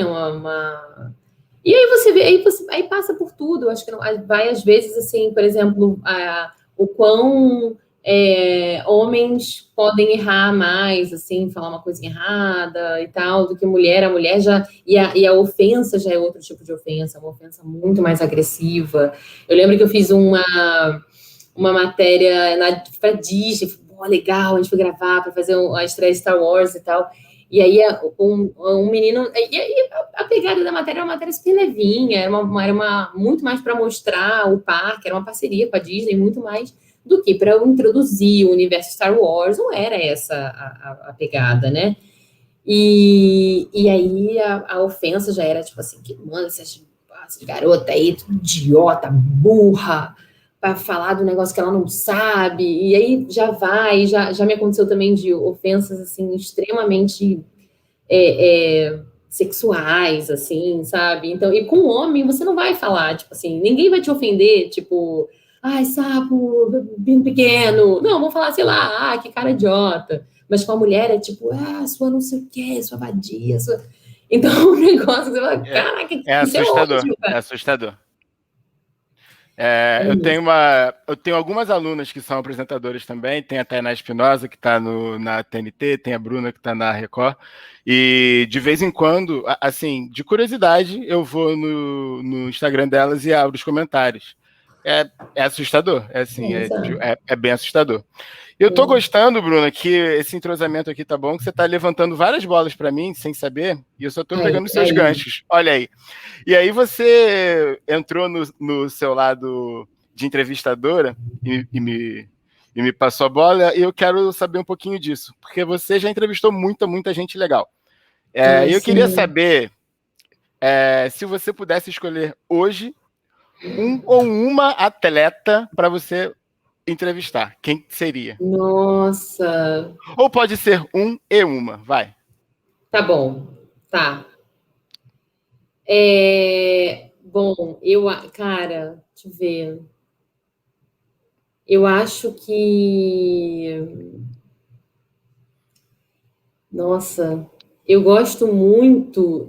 E aí você vê, aí passa por tudo. Eu acho que vai às vezes assim, por exemplo, o quão homens podem errar mais, assim, falar uma coisa errada e tal, do que mulher. A mulher já. E a ofensa já é outro tipo de ofensa, uma ofensa muito mais agressiva. Eu lembro que eu fiz uma matéria pra Disney, legal, a gente foi gravar para fazer a estreia de Star Wars e tal. E aí um menino. E a pegada da matéria era uma matéria super levinha, era muito mais para mostrar o parque, era uma parceria com a Disney, muito mais do que para introduzir o universo Star Wars, não era essa a pegada, né? E aí a ofensa já era tipo assim, que manda essas garota aí, idiota, burra, para falar do negócio que ela não sabe, e aí já me aconteceu também de ofensas assim extremamente sexuais, assim, sabe? Então, e com homem você não vai falar, tipo assim, ninguém vai te ofender, tipo, ai, sapo, bem pequeno. Não, vão falar, sei lá, que cara idiota. Mas com a mulher é tipo, sua não sei o quê, sua vadia, sua... Então, o negócio, você fala, caraca, isso assustador, ótimo, é assustador. Eu tenho algumas alunas que são apresentadoras também, tem a Tainá Espinosa, que está na TNT, tem a Bruna, que está na Record, e de vez em quando, assim, de curiosidade, eu vou no Instagram delas e abro os comentários. É assustador, é bem assustador. Eu tô gostando, Bruna, que esse entrosamento aqui tá bom, que você tá levantando várias bolas para mim, sem saber, e eu só tô pegando os seus ganchos. Olha aí. E aí você entrou no seu lado de entrevistadora e me passou a bola, e eu quero saber um pouquinho disso, porque você já entrevistou muita gente legal. E eu queria saber se você pudesse escolher hoje um ou uma atleta para você entrevistar, quem seria? Nossa. Ou pode ser um e uma, vai. Tá bom, tá. Bom, cara, deixa eu ver. Eu acho que... Nossa, eu gosto muito...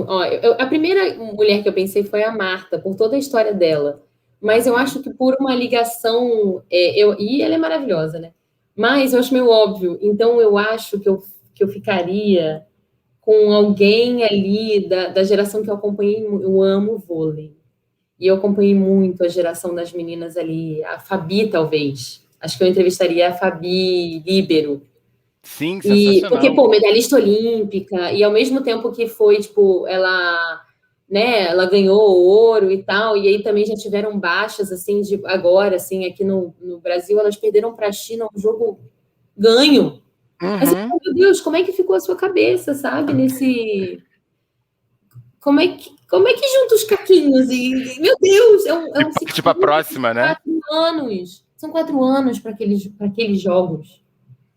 Ó, a primeira mulher que eu pensei foi a Marta, por toda a história dela. Mas eu acho que por uma ligação, e ela é maravilhosa, né? Mas eu acho meio óbvio. Então eu acho que eu ficaria com alguém ali da geração que eu acompanhei. Eu amo vôlei. E eu acompanhei muito a geração das meninas ali. A Fabi, talvez. Acho que eu entrevistaria a Fabi Líbero. Sim, E porque, sensacional. pô, medalhista olímpica, e ao mesmo tempo que foi, tipo, ela, né, ela ganhou ouro e tal, e aí também já tiveram baixas, assim, de agora, assim, aqui no Brasil, elas perderam para a China um jogo ganho. Mas, Uhum. meu Deus, como é que ficou a sua cabeça, sabe, nesse... Como é que junta os caquinhos? Meu Deus, E é um ciclo parte para a de próxima, né? 4 anos. São 4 anos para aqueles jogos.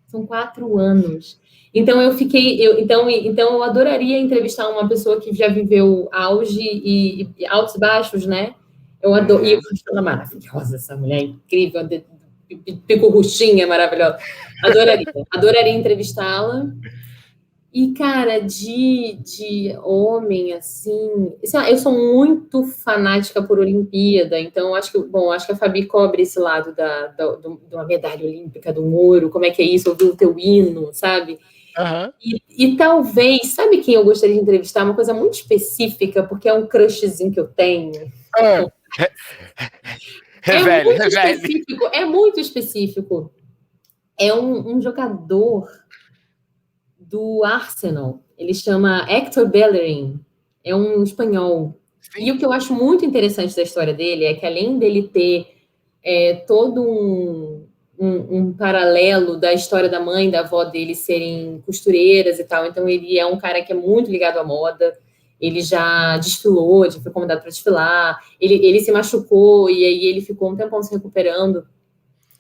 São 4 anos. Então então eu adoraria entrevistar uma pessoa que já viveu auge e altos e baixos, né? Eu adoro. E eu acho ela maravilhosa, essa mulher é incrível, picurruchinha, maravilhosa. Adoraria entrevistá-la. E, cara, de homem, assim, sei lá, eu sou muito fanática por Olimpíada, então acho que a Fabi cobre esse lado de uma medalha olímpica, do ouro, como é que é isso, ouvir o teu hino, sabe? Uhum. E talvez, sabe quem eu gostaria de entrevistar? Uma coisa muito específica, porque é um crushzinho que eu tenho. Ah, revele, revele. É muito específico. É um jogador do Arsenal. Ele chama Hector Bellerin. É um espanhol. E Sim. o que eu acho muito interessante da história dele é que, além dele ter todo um paralelo da história da mãe e da avó dele serem costureiras e tal, então ele é um cara que é muito ligado à moda. Ele já desfilou, já foi convidado para desfilar. Ele se machucou e aí ele ficou um tempão se recuperando.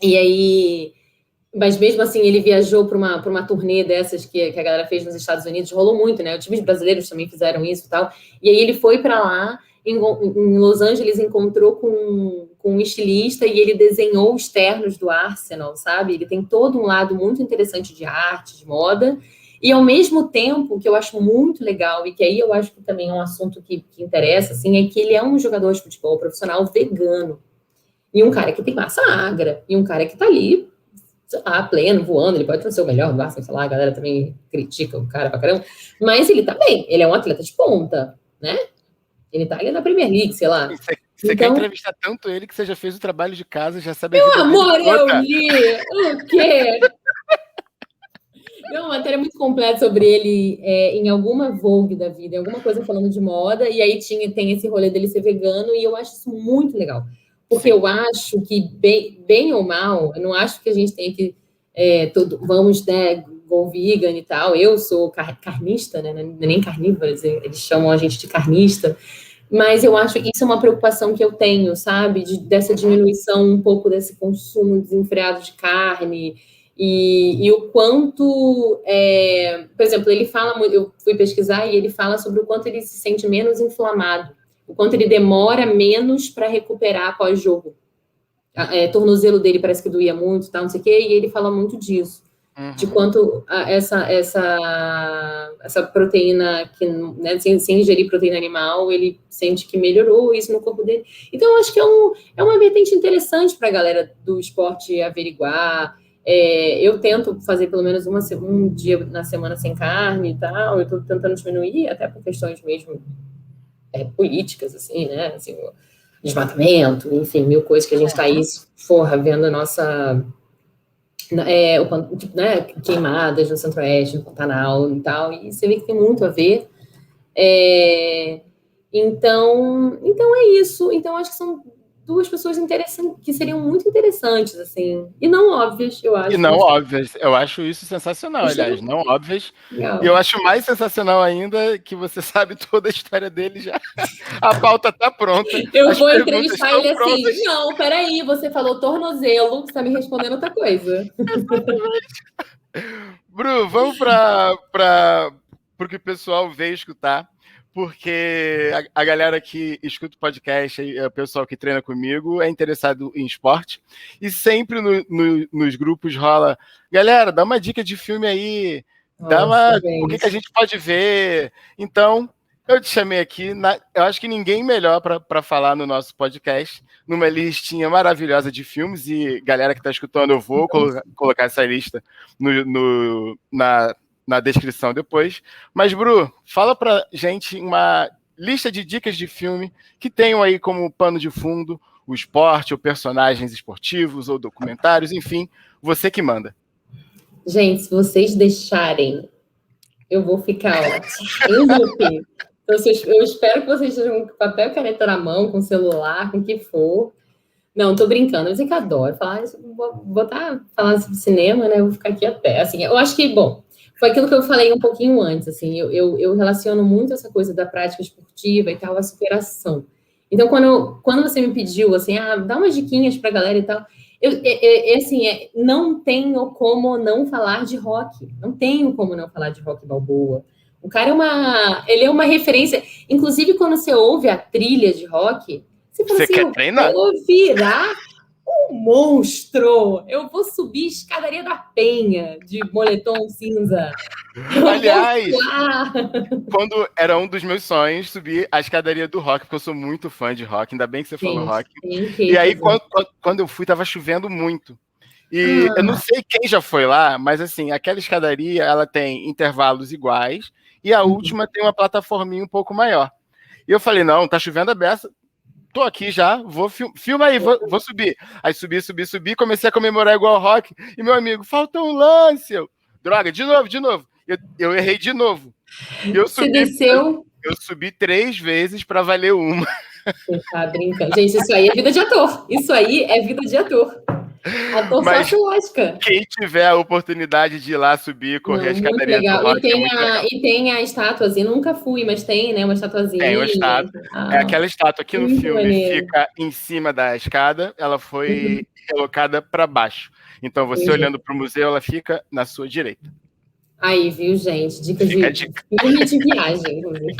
E aí mas mesmo assim, ele viajou para uma turnê dessas que a galera fez nos Estados Unidos, rolou muito, né? Os times brasileiros também fizeram isso e tal. E aí ele foi para lá, em Los Angeles, encontrou com um estilista e ele desenhou os ternos do Arsenal, sabe? Ele tem todo um lado muito interessante de arte, de moda. E ao mesmo tempo, que eu acho muito legal, e que aí eu acho que também é um assunto que interessa, assim, é que ele é um jogador de futebol profissional vegano. E um cara que tem massa magra, e um cara que tá ali sei lá, pleno, voando, ele pode não ser o melhor do Arsenal, sei lá, a galera também critica o cara pra caramba, mas ele tá bem, ele é um atleta de ponta, né? Ele tá ali na Premier League, sei lá. Você quer Então, entrevistar tanto ele que você já fez o trabalho de casa, já sabe a vida dele amor, eu toda. li o quê? Não, uma matéria muito completa sobre ele em alguma Vogue da vida, em alguma coisa falando de moda, e aí tem esse rolê dele ser vegano, e eu acho isso muito legal. Porque Sim. eu acho que, bem ou mal, eu não acho que a gente tem que vamos, né, go vegan e tal. Eu sou carnista, né? Nem carnívoras, eles chamam a gente de carnista. Mas eu acho que isso é uma preocupação que eu tenho, sabe? Dessa diminuição um pouco desse consumo desenfreado de carne. E o quanto, por exemplo, ele fala muito, eu fui pesquisar e ele fala sobre o quanto ele se sente menos inflamado, o quanto ele demora menos para recuperar pós-jogo. Tornozelo dele parece que doía muito, tal, não sei o quê, e ele fala muito disso. De quanto essa proteína, que, né, sem ingerir proteína animal, ele sente que melhorou isso no corpo dele. Então, eu acho que é uma vertente interessante para a galera do esporte averiguar. Eu tento fazer pelo menos um dia na semana sem carne e tal, eu estou tentando diminuir, até por questões mesmo políticas, assim, né? Assim, o desmatamento, enfim, mil coisas que a gente está aí, vendo a nossa né, queimadas no Centro-Oeste, no Pantanal e tal, e você vê que tem muito a ver. Então é isso. Então, acho que são duas pessoas interessantes, que seriam muito interessantes, assim, e não óbvias, eu E acho. não óbvias. Eu acho isso sensacional, Isso é aliás. Não óbvias. E eu legal. acho mais sensacional ainda que você sabe toda a história dele já. A pauta está pronta, Eu as vou perguntas entrevistar estão ele prontas. assim, não, peraí, você falou tornozelo, você está me respondendo outra coisa. Bru, vamos para o que o pessoal veio escutar, porque a galera que escuta o podcast, o pessoal que treina comigo, é interessado em esporte, e sempre nos grupos rola, galera, dá uma dica de filme aí, Nossa, o que a gente. gente pode ver. Então, Eu te chamei aqui, eu acho que ninguém melhor para falar no nosso podcast, numa listinha maravilhosa de filmes, e galera que está escutando, eu vou colocar essa lista na descrição depois. Mas, Bru, fala pra gente uma lista de dicas de filme que tenham aí como pano de fundo o esporte, ou personagens esportivos, ou documentários, enfim, você que manda. Gente, se vocês deixarem, eu vou ficar em loop. Então, eu espero que vocês estejam com papel e caneta na mão, com celular, com o que for. Não, tô brincando, eu sei que eu adoro falar, falar sobre cinema, né? Eu vou ficar aqui até. Assim, eu acho que, bom, foi aquilo que eu falei um pouquinho antes, assim, eu relaciono muito essa coisa da prática esportiva e tal, a superação. Então, quando você me pediu, assim, dá umas diquinhas pra galera e tal, assim, não tenho como não falar de rock. Não tenho como não falar de Rock Balboa. O cara ele é uma referência. Inclusive, quando você ouve a trilha de rock, você fala assim, quer treinar? Eu vou virar um monstro. Eu vou subir a escadaria da Penha de moletom cinza. Aliás, quando era um dos meus sonhos subir a escadaria do rock, porque eu sou muito fã de rock, ainda bem que você falou rock. E aí, quando eu fui, tava chovendo muito. E eu não sei quem já foi lá, mas assim, aquela escadaria, ela tem intervalos iguais, e a última tem uma plataforminha um pouco maior. E eu falei, não, tá chovendo a beça, tô aqui já, filma aí, vou subir. Aí subi, comecei a comemorar igual o rock, e meu amigo, falta um lance. Droga, de novo. Eu errei de novo. E Você desceu? Eu subi 3 vezes para valer uma. Você tá brincando. Gente, isso aí é vida de ator. Isso aí é vida de ator. Ator sociológica. Quem tiver a oportunidade de ir lá subir, correr a escadaria do rock, e tem a estatuazinha, nunca fui, mas tem, né, uma estatuazinha. Tem uma estátua. É aquela estátua que no filme maneiro. Fica em cima da escada, ela foi relocada para baixo. Então, você olhando para o museu, ela fica na sua direita. Aí, viu, gente? Dica de filme de viagem, inclusive.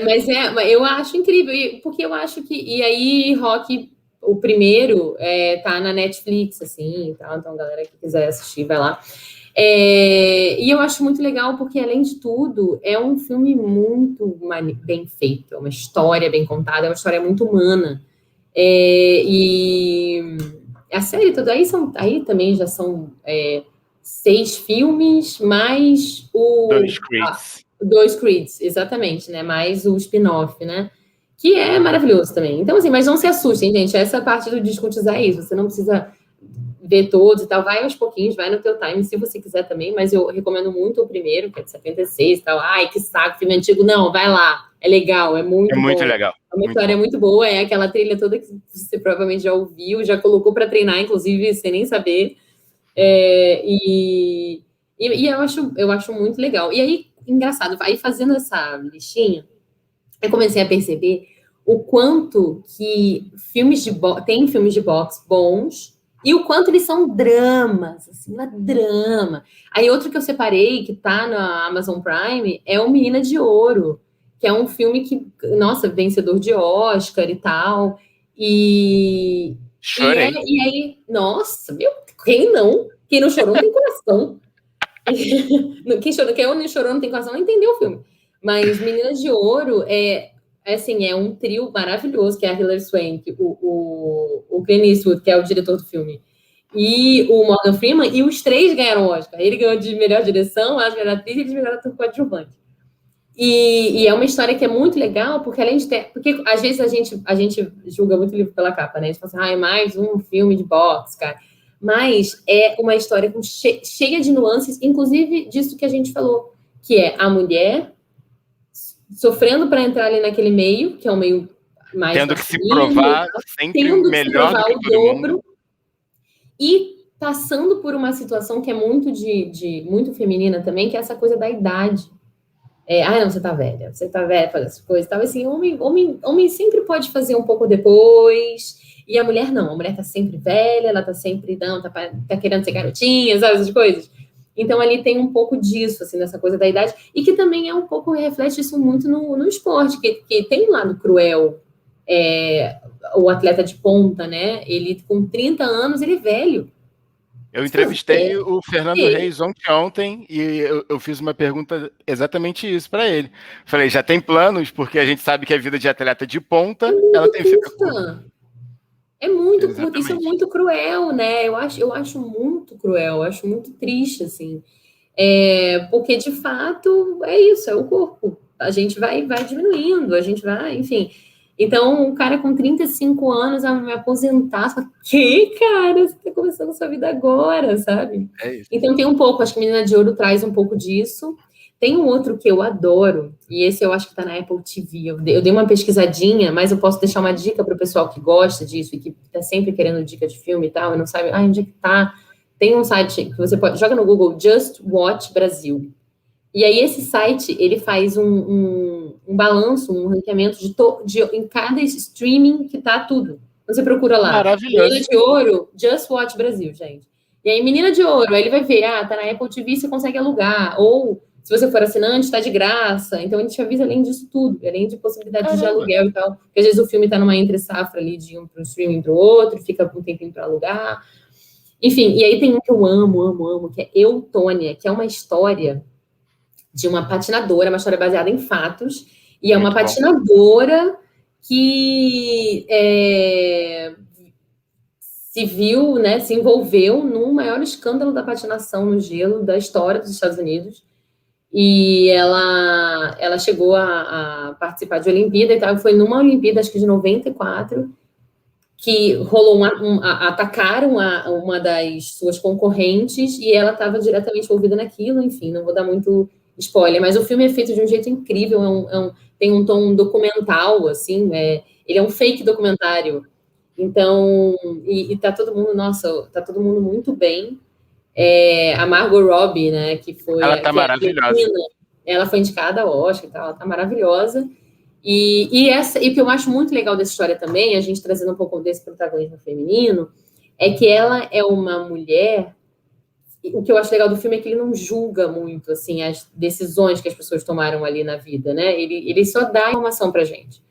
Mas eu acho incrível, porque eu acho que... E aí, Rock, o primeiro, tá na Netflix, assim, tá? Então, galera que quiser assistir, vai lá. E eu acho muito legal, porque, além de tudo, é um filme muito bem feito, é uma história bem contada, é uma história muito humana. E a série toda, aí também já são 6 filmes, mais 2 Creeds. 2 Creeds, exatamente, né? Mais o spin-off, né? Que é maravilhoso também. Então, assim, mas não se assustem, gente. Essa parte do Discutizar é isso. Você não precisa ver todos e tal. Vai aos pouquinhos, vai no teu time, se você quiser também. Mas eu recomendo muito o primeiro, que é de 76 e tal. Ai, que saco, filme antigo. Não, vai lá. É legal, é muito bom. Muito legal. É uma história muito boa. É aquela trilha toda que você provavelmente já ouviu, já colocou para treinar, inclusive, sem nem saber. E eu acho muito legal. E aí, engraçado, aí fazendo essa listinha, eu comecei a perceber o quanto que tem filmes de boxe bons e o quanto eles são dramas, assim, uma drama. Aí outro que eu separei, que tá na Amazon Prime, é o Menina de Ouro, que é um filme que, nossa, vencedor de Oscar e tal. E aí, nossa, quem não? Quem não chorou não tem coração. Quem não chorou não tem coração, não entendeu o filme. Mas Meninas de Ouro é um trio maravilhoso, que é a Hilary Swank, o Clint Eastwood, que é o diretor do filme, e o Morgan Freeman, e os 3 ganharam Oscar. Ele ganhou de melhor direção, a melhor atriz, e eles melhor ator coadjuvante. E é uma história que é muito legal, porque além de ter... Porque às vezes a gente julga muito livro pela capa, né? A gente fala assim, é mais um filme de boxe, cara. Mas é uma história cheia de nuances, inclusive disso que a gente falou, que é a mulher sofrendo para entrar ali naquele meio, que é um meio mais... Tendo que se provar sempre melhor do que todo mundo. E passando por uma situação que é muito muito feminina também, que é essa coisa da idade. Não, você tá velha faz essas coisas. Tava assim, homem sempre pode fazer um pouco depois, e a mulher não. A mulher tá sempre velha, ela tá sempre, não, tá querendo ser garotinha, sabe, essas coisas. Então, ali tem um pouco disso, assim, nessa coisa da idade, e que também é um pouco, reflete isso muito no esporte, que tem um lado cruel, o atleta de ponta, né? Ele, com 30 anos, ele é velho. Eu entrevistei o Fernando Reis ontem e eu fiz uma pergunta exatamente isso para ele. Falei, já tem planos? Porque a gente sabe que a vida de atleta de ponta, ela tem vida curta. É muito curto, isso é Exatamente. muito cruel, né? Eu acho muito cruel, eu acho muito triste, assim. Porque, de fato, é isso, é o corpo. A gente vai diminuindo, a gente vai, enfim. Então, um cara com 35 anos a me aposentar, você fala, que, cara? Você tá começando a sua vida agora, sabe? É isso. Então, tem um pouco, acho que Menina de Ouro traz um pouco disso. Tem um outro que eu adoro, e esse eu acho que tá na Apple TV. Eu dei uma pesquisadinha, mas eu posso deixar uma dica para o pessoal que gosta disso e que tá sempre querendo dica de filme e tal, e não sabe, onde é que tá? Tem um site que você pode... Joga no Google, Just Watch Brasil. E aí esse site, ele faz um balanço, um ranqueamento em cada streaming que tá tudo. Você procura lá, Maravilhoso. Menina de Ouro, Just Watch Brasil, gente. E aí, Menina de Ouro, aí ele vai ver, tá na Apple TV, você consegue alugar. Ou, se você for assinante, tá de graça. Então, ele te avisa além disso tudo, além de possibilidades de aluguel e tal. Porque às vezes o filme tá numa entre-safra ali, de um para um streaming para o outro, fica um tempinho para alugar. Enfim, e aí tem um que eu amo, amo, amo, que é Eutônia, que é uma história de uma patinadora, uma história baseada em fatos, e é uma patinadora que se viu, né, se envolveu no maior escândalo da patinação no gelo da história dos Estados Unidos, e ela chegou a participar de Olimpíada e tal, foi numa Olimpíada, acho que de 94, que rolou atacaram uma das suas concorrentes e ela estava diretamente envolvida naquilo, enfim, não vou dar muito spoiler, mas o filme é feito de um jeito incrível, tem um tom documental, assim, ele é um fake documentário, então, e tá todo mundo, nossa, tá todo mundo muito bem. A Margot Robbie, né, que foi... Ela tá maravilhosa. Ela foi indicada ao Oscar e tal, ela tá maravilhosa. E o que eu acho muito legal dessa história também, a gente trazendo um pouco desse protagonismo feminino, é que ela é uma mulher. O que eu acho legal do filme é que ele não julga muito assim as decisões que as pessoas tomaram ali na vida, né? Ele só dá informação pra gente.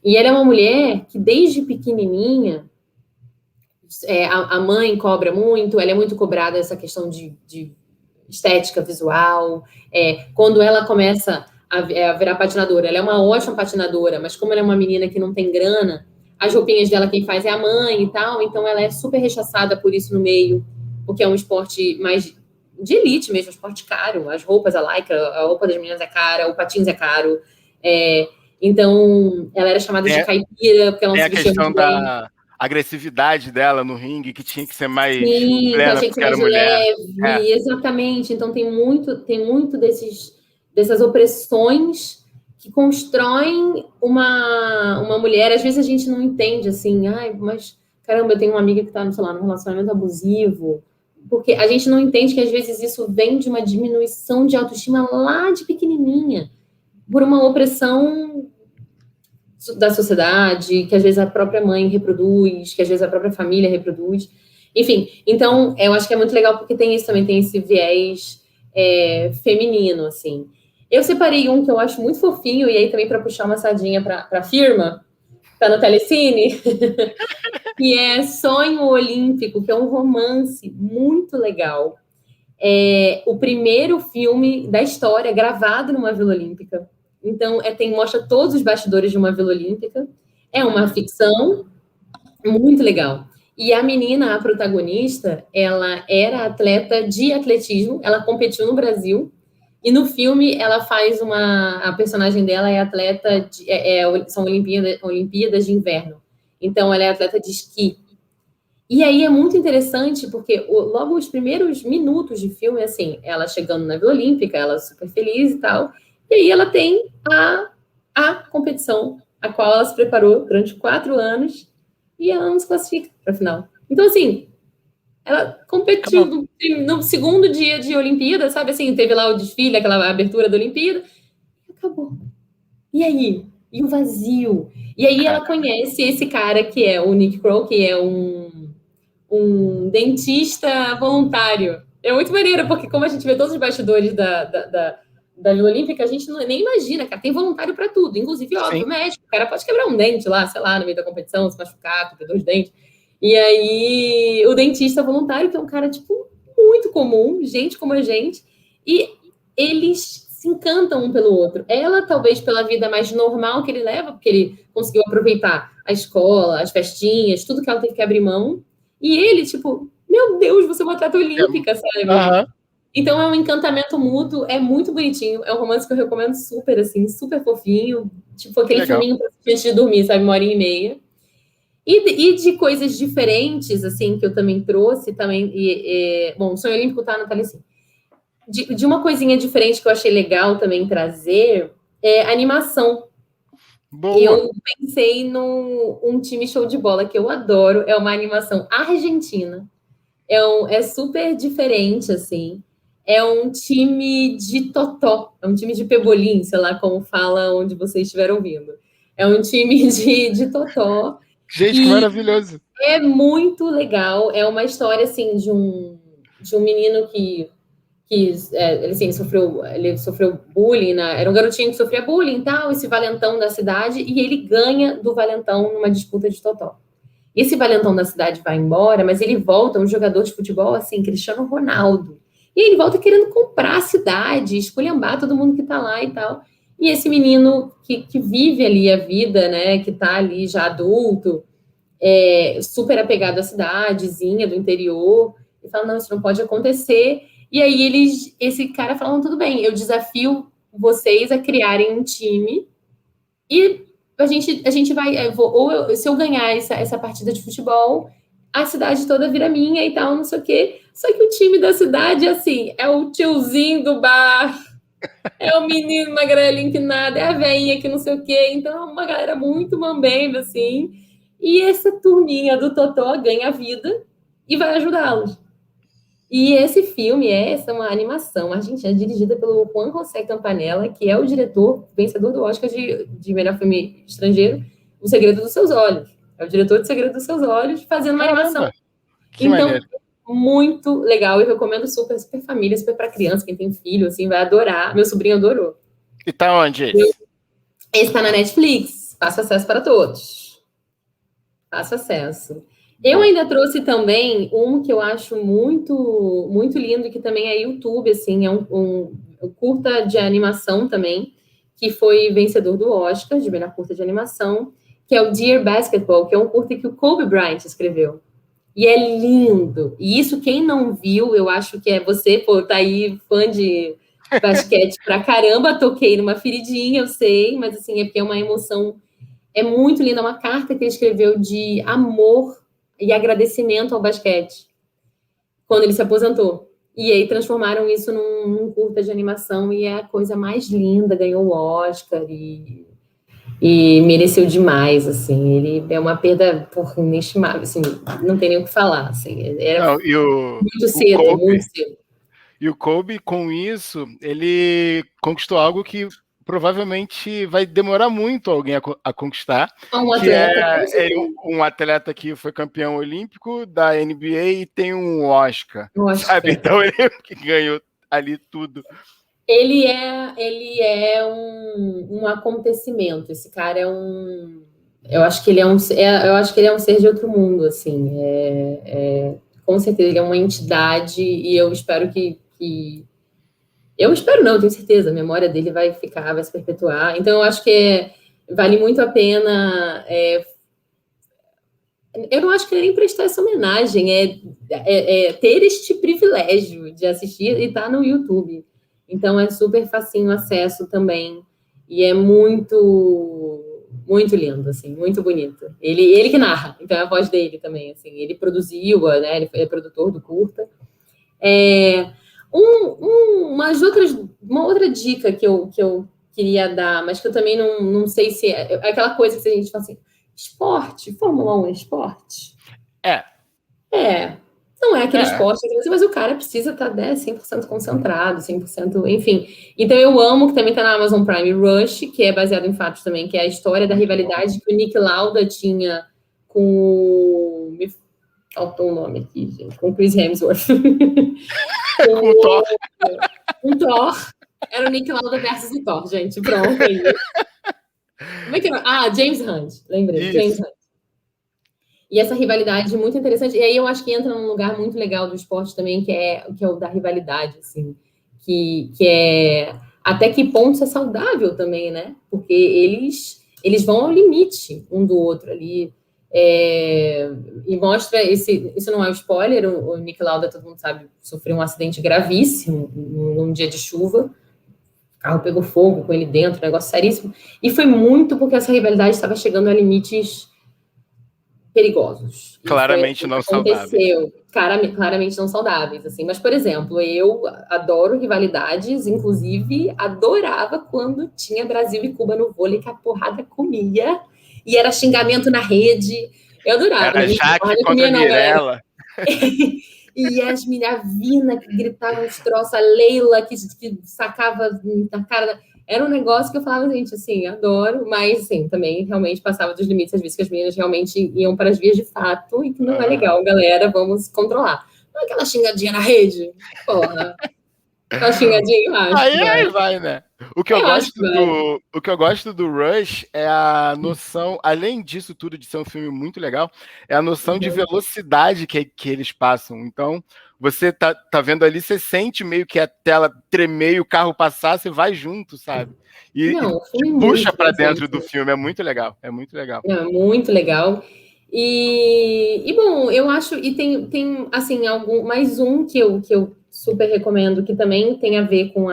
E ela é uma mulher que desde pequenininha a mãe cobra muito, ela é muito cobrada essa questão de estética visual. Quando ela começa a virar patinadora, ela é uma ótima patinadora, mas como ela é uma menina que não tem grana, as roupinhas dela quem faz é a mãe e tal, então ela é super rechaçada por isso no meio, porque é um esporte mais de elite mesmo, um esporte caro, as roupas, a lycra, a roupa das meninas é cara, o patins é caro, então ela era chamada de caipira, porque ela não se vestia muito bem. Da agressividade dela no ringue, que tinha que ser mais plena, porque era mulher. Leve, exatamente. Então tem muito dessas opressões que constroem uma mulher. Às vezes a gente não entende assim, mas caramba, eu tenho uma amiga que está, sei lá, num relacionamento abusivo. Porque a gente não entende que às vezes isso vem de uma diminuição de autoestima lá de pequenininha, por uma opressão da sociedade, que às vezes a própria mãe reproduz, que às vezes a própria família reproduz. Enfim, então, eu acho que é muito legal porque tem isso também, tem esse viés feminino, assim. Eu separei um que eu acho muito fofinho, e aí também para puxar uma sardinha para a firma, tá no Telecine, que é Sonho Olímpico, que é um romance muito legal. O primeiro filme da história gravado numa Vila Olímpica. Então, mostra todos os bastidores de uma Vila Olímpica. É uma ficção muito legal. E a menina, a protagonista, ela era atleta de atletismo, ela competiu no Brasil, e no filme ela faz a personagem dela é atleta, são Olimpíadas de Inverno. Então, ela é atleta de esqui. E aí é muito interessante, porque logo os primeiros minutos de filme, assim, ela chegando na Vila Olímpica, ela super feliz e tal, e aí ela tem a competição, a qual ela se preparou durante 4 anos, e ela não se classifica para a final. Então, assim, ela competiu no segundo dia de Olimpíada, sabe, assim, teve lá o desfile, aquela abertura da Olimpíada, e acabou. E aí? E o vazio? E aí ela conhece esse cara que é o Nick Kroll, que é um dentista voluntário. É muito maneiro, porque como a gente vê todos os bastidores da Vila Olímpica, a gente nem imagina, cara, tem voluntário para tudo, inclusive, óbvio, médico, o cara pode quebrar um dente lá, sei lá, no meio da competição, se machucar, perder 2 dentes. E aí, o dentista voluntário, que é um cara, tipo, muito comum, gente como a gente, e eles se encantam um pelo outro. Ela, talvez, pela vida mais normal que ele leva, porque ele conseguiu aproveitar a escola, as festinhas, tudo que ela teve que abrir mão. E ele, tipo, meu Deus, você é uma atleta olímpica, sabe? Aham. Então é um encantamento mútuo, é muito bonitinho. É um romance que eu recomendo super, assim, super fofinho. Tipo, Que aquele legal. filminho pra assistir antes de dormir, sabe? 1 hora e meia. E de coisas diferentes, assim, que eu também trouxe, também. Bom, o Sonho Olímpico tá no Telecine. De uma coisinha diferente que eu achei legal também trazer é animação. Boa. Eu pensei num time show de bola que eu adoro, é uma animação argentina. É super diferente, assim. É um time de totó, é um time de pebolim, sei lá como fala onde vocês estiveram ouvindo. É um time de totó. Gente, que E maravilhoso. é muito legal. É uma história, assim, de um menino ele sofreu bullying, era um garotinho que sofria bullying e tal, esse valentão da cidade, e ele ganha do valentão numa disputa de totó. Esse valentão da cidade vai embora, mas ele volta um jogador de futebol assim, Cristiano Ronaldo. E ele volta querendo comprar a cidade, esculhambar todo mundo que tá lá e tal. E esse menino que vive ali a vida, né, que tá ali já adulto, super apegado à cidadezinha do interior, e fala, não, isso não pode acontecer. E aí esse cara fala, não, tudo bem, eu desafio vocês a criarem um time e a gente vai, se eu ganhar essa partida de futebol, a cidade toda vira minha e tal, não sei o quê. Só que o time da cidade, assim, é o tiozinho do bar, é o menino magrelinho que nada, é a veinha que não sei o quê. Então é uma galera muito mambembe, assim. E essa turminha do Totó ganha vida e vai ajudá-los. E esse filme essa é uma animação argentina dirigida pelo Juan José Campanella, que é o diretor vencedor do Oscar de melhor filme estrangeiro, O Segredo dos Seus Olhos. É o diretor de Segredo dos Seus Olhos fazendo uma animação. Caramba, que Então, maneiro. muito legal. Eu recomendo super, super família, super para criança, quem tem filho, assim, vai adorar. Meu sobrinho adorou. E tá onde esse? Esse está na Netflix. Fácil acesso para todos. Fácil acesso. Eu Bom. ainda trouxe também um que eu acho muito, muito lindo, que também é YouTube, assim, é um curta de animação também, que foi vencedor do Oscar de melhor curta de animação, que é o Dear Basketball, que é um curta que o Kobe Bryant escreveu. E é lindo. E isso, quem não viu, eu acho que é você, pô, tá aí fã de basquete pra caramba, toquei numa feridinha, eu sei, mas assim, é porque é uma emoção, é muito linda, é uma carta que ele escreveu de amor e agradecimento ao basquete, quando ele se aposentou. E aí transformaram isso num curta de animação e é a coisa mais linda, ganhou o Oscar e mereceu demais, assim, ele é uma perda, porra, inestimável, assim, não tem nem o que falar, assim, era Não, muito cedo, muito cedo. E o Kobe, com isso, ele conquistou algo que provavelmente vai demorar muito alguém a conquistar, Um que atleta, é um atleta que foi campeão olímpico da NBA e tem um Oscar, sabe? Oscar. Então ele que ganhou ali tudo. Ele é um acontecimento. Esse cara eu acho que ele eu acho que ele é um ser de outro mundo, assim. Com certeza ele é uma entidade e eu espero eu espero não, tenho certeza. A memória dele vai ficar, vai se perpetuar. Então eu acho que vale muito a pena. Eu não acho que nem prestar essa homenagem, ter este privilégio de assistir e estar no YouTube. Então é super facinho o acesso também. E é muito, muito lindo, assim, muito bonito. Ele que narra, então é a voz dele também, assim. Ele produziu, né? Ele é produtor do curta. Uma outra dica que eu queria dar, mas que eu também não sei se é aquela coisa que a gente fala assim, esporte, Fórmula 1 é esporte? É. Não é aquele É. esporte, mas o cara precisa estar 100% concentrado, 100%, enfim. Então eu amo, que também está na Amazon Prime, Rush, que é baseado em fatos também, que é a história da rivalidade que o Nick Lauda tinha com... Me faltou o nome aqui, gente, com o Chris Hemsworth. Com o Thor. Um Thor. Era o Nick Lauda versus o Thor, gente. Pronto, aí. Como é que era? James Hunt. Lembrei, Isso. James Hunt. E essa rivalidade muito interessante. E aí eu acho que entra num lugar muito legal do esporte também, que é o da rivalidade, assim. Que é até que ponto isso é saudável também, né? Porque eles vão ao limite um do outro ali. E mostra isso não é um spoiler, o Niki Lauda, todo mundo sabe, sofreu um acidente gravíssimo num dia de chuva. O carro pegou fogo com ele dentro, um negócio seríssimo. E foi muito porque essa rivalidade estava chegando a limites perigosos. Claramente não saudáveis. Aconteceu, claramente não saudáveis, assim. Mas, por exemplo, eu adoro rivalidades, inclusive adorava quando tinha Brasil e Cuba no vôlei, que a porrada comia, e era xingamento na rede. Eu adorava. Era Jaque contra Mirella. E as Vina que gritavam os troços, a Leila que sacava na cara. Era um negócio que eu falava, gente, assim, adoro, mas, assim, também realmente passava dos limites, às vezes que as meninas realmente iam para as vias de fato, e que não é legal, galera, vamos controlar. Não é aquela xingadinha na rede, porra. Aquela xingadinha, eu acho. Aí vai, né? O que eu gosto do Rush é a noção, além disso tudo de ser um filme muito legal, é a noção de velocidade que eles passam. Então, você tá vendo ali, você sente meio que a tela tremer e o carro passar, você vai junto, sabe? E te puxa para dentro do filme, é muito legal, é muito legal. É muito legal. E bom, eu acho, e tem assim, mais um que eu super recomendo, que também tem a ver com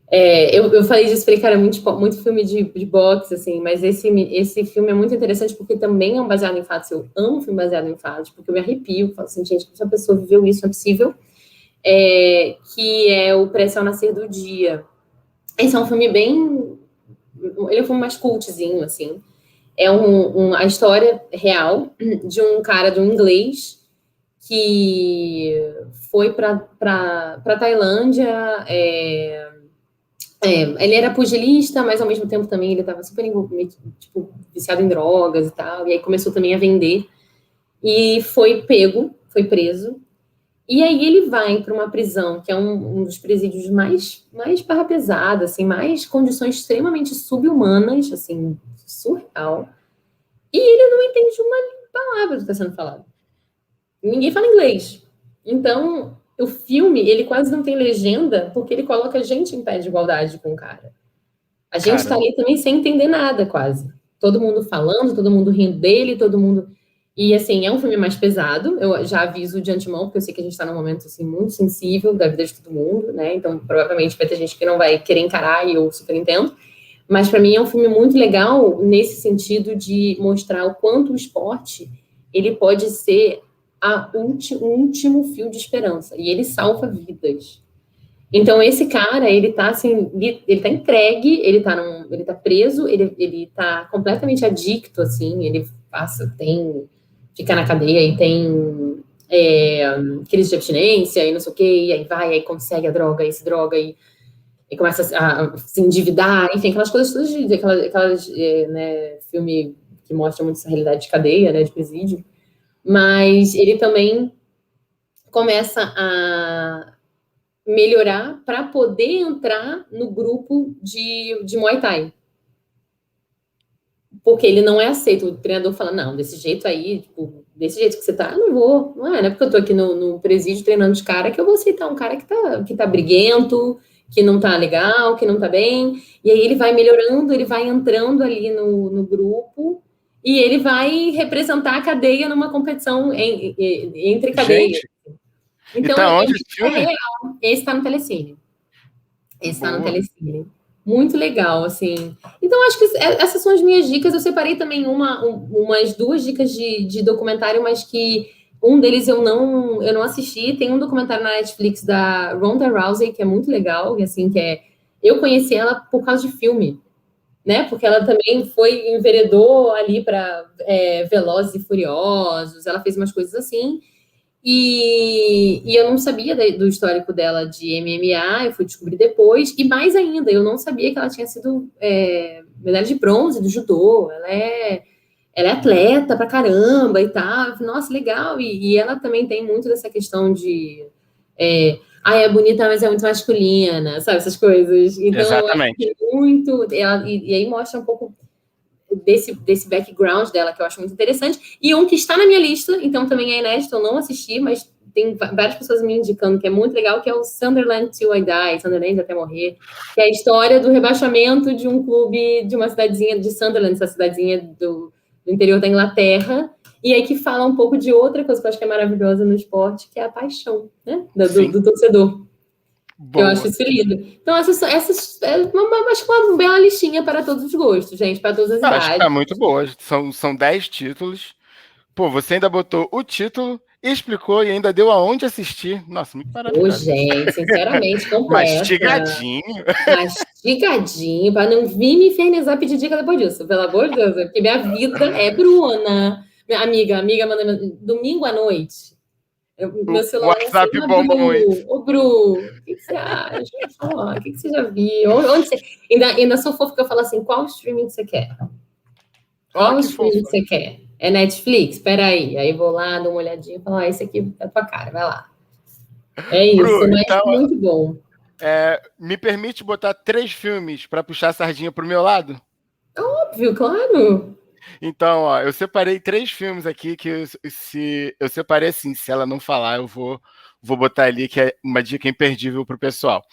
eu falei disso, falei, cara, muito filme de boxe, assim, mas esse filme é muito interessante porque também é um baseado em fatos. Eu amo filme baseado em fatos, porque eu me arrepio, falo assim, gente, se a pessoa viveu isso, não é possível. Que é o Prece ao Nascer do Dia. Esse é um filme bem... Ele é um filme mais cultzinho, assim. É a história real de um cara, de um inglês, que foi para Tailândia. Ele era pugilista, mas ao mesmo tempo também ele estava super envolvido, tipo, viciado em drogas e tal. E aí começou também a vender. E foi preso. E aí ele vai para uma prisão, que é um dos presídios mais barra pesada, assim, mais condições extremamente subhumanas, assim, surreal. E ele não entende uma palavra do que está sendo falado. Ninguém fala inglês. Então, o filme, ele quase não tem legenda, porque ele coloca a gente em pé de igualdade com o cara. A gente está ali também sem entender nada, quase. Todo mundo falando, todo mundo rindo dele, todo mundo... E, assim, é um filme mais pesado, eu já aviso de antemão, porque eu sei que a gente está num momento, assim, muito sensível da vida de todo mundo, né? Então, provavelmente vai ter gente que não vai querer encarar, e eu super entendo. Mas, para mim, é um filme muito legal nesse sentido de mostrar o quanto o esporte ele pode ser o último fio de esperança. E ele salva vidas. Então, esse cara, ele tá, assim, ele tá entregue, ele tá preso, ele tá completamente adicto, assim, ele fica na cadeia e tem crise de abstinência e não sei o quê, e aí vai, aí consegue a droga, e se droga, e começa a se endividar, enfim, aquelas coisas todas aquelas né, filme que mostra muito essa realidade de cadeia, né, de presídio, mas ele também começa a melhorar para poder entrar no grupo de Muay Thai. Porque ele não é aceito. O treinador fala, não, desse jeito aí, tipo, desse jeito que você tá, eu não vou. Não é porque eu tô aqui no presídio treinando os caras que eu vou aceitar um cara que tá briguento, que não tá legal, que não tá bem. E aí ele vai melhorando, ele vai entrando ali no grupo e ele vai representar a cadeia numa competição entre cadeias. Gente, então, tá onde esse filme? Esse tá no Telecine. Esse tá no Telecine. Muito legal, assim. Então, acho que essas são as minhas dicas. Eu separei também umas 2 dicas de documentário, mas que um deles eu não assisti. Tem um documentário na Netflix da Ronda Rousey, que é muito legal, assim, eu conheci ela por causa de filme, né? Porque ela também enveredou ali para Velozes e Furiosos, ela fez umas coisas assim. E eu não sabia do histórico dela de MMA, eu fui descobrir depois, e mais ainda, eu não sabia que ela tinha sido medalha de bronze do judô, ela é atleta pra caramba e tal, nossa, legal, e ela também tem muito dessa questão de é bonita, mas é muito masculina, sabe, essas coisas. Então, exatamente. Eu acho muito, e aí mostra um pouco desse background dela, que eu acho muito interessante. E um que está na minha lista, então também é inédito, eu não assisti, mas tem várias pessoas me indicando que é muito legal, que é o Sunderland Till I Die, Sunderland até morrer, que é a história do rebaixamento de um clube de uma cidadezinha de Sunderland, essa cidadezinha do interior da Inglaterra, e aí que fala um pouco de outra coisa que eu acho que é maravilhosa no esporte, que é a paixão, né, do torcedor. Boa. Eu acho isso lindo. Então, essas acho que uma bela listinha para todos os gostos, gente, para todas as idades. Acho que tá muito boa. São 10 títulos. Pô, você ainda botou o título, explicou e ainda deu aonde assistir. Nossa, muito maravilhoso. Ô, gente, sinceramente, completa. Mastigadinho, para não vir me infernizar pedir dica depois disso, pelo amor de Deus, porque minha vida é Bruna. Minha amiga manda domingo à noite. Meu celular WhatsApp bomba muito. Ô, Bru, o que você acha? O que você já viu? Onde você... ainda sou fofa que eu falo assim, qual streaming você quer? Qual streaming você quer? É Netflix? Peraí. Aí vou lá, dou uma olhadinha e falo, esse aqui é tua cara, vai lá. É isso, Bru, mas então, muito bom. Me permite botar 3 filmes para puxar a sardinha pro meu lado? Óbvio, claro. Então, ó, eu separei 3 filmes aqui que eu separei assim, se ela não falar, eu vou botar ali, que é uma dica imperdível pro pessoal.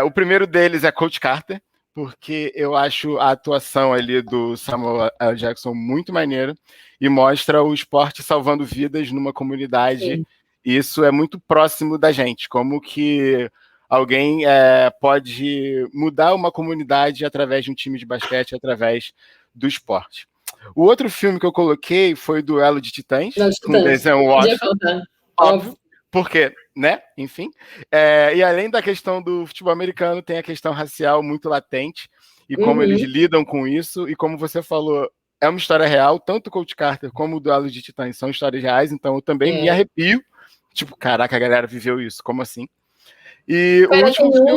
O primeiro deles é Coach Carter, porque eu acho a atuação ali do Samuel L. Jackson muito maneira e mostra o esporte salvando vidas numa comunidade. Sim. Isso é muito próximo da gente, como que alguém pode mudar uma comunidade através de um time de basquete, através do esporte. O outro filme que eu coloquei foi Duelo de Titãs, com Denzel Washington. Óbvio, porque, né? Enfim. E além da questão do futebol americano, tem a questão racial muito latente e como eles lidam com isso. E como você falou, é uma história real. Tanto o Coach Carter como o Duelo de Titãs são histórias reais, então eu também me arrepio. Tipo, caraca, a galera viveu isso, como assim? E o último filme...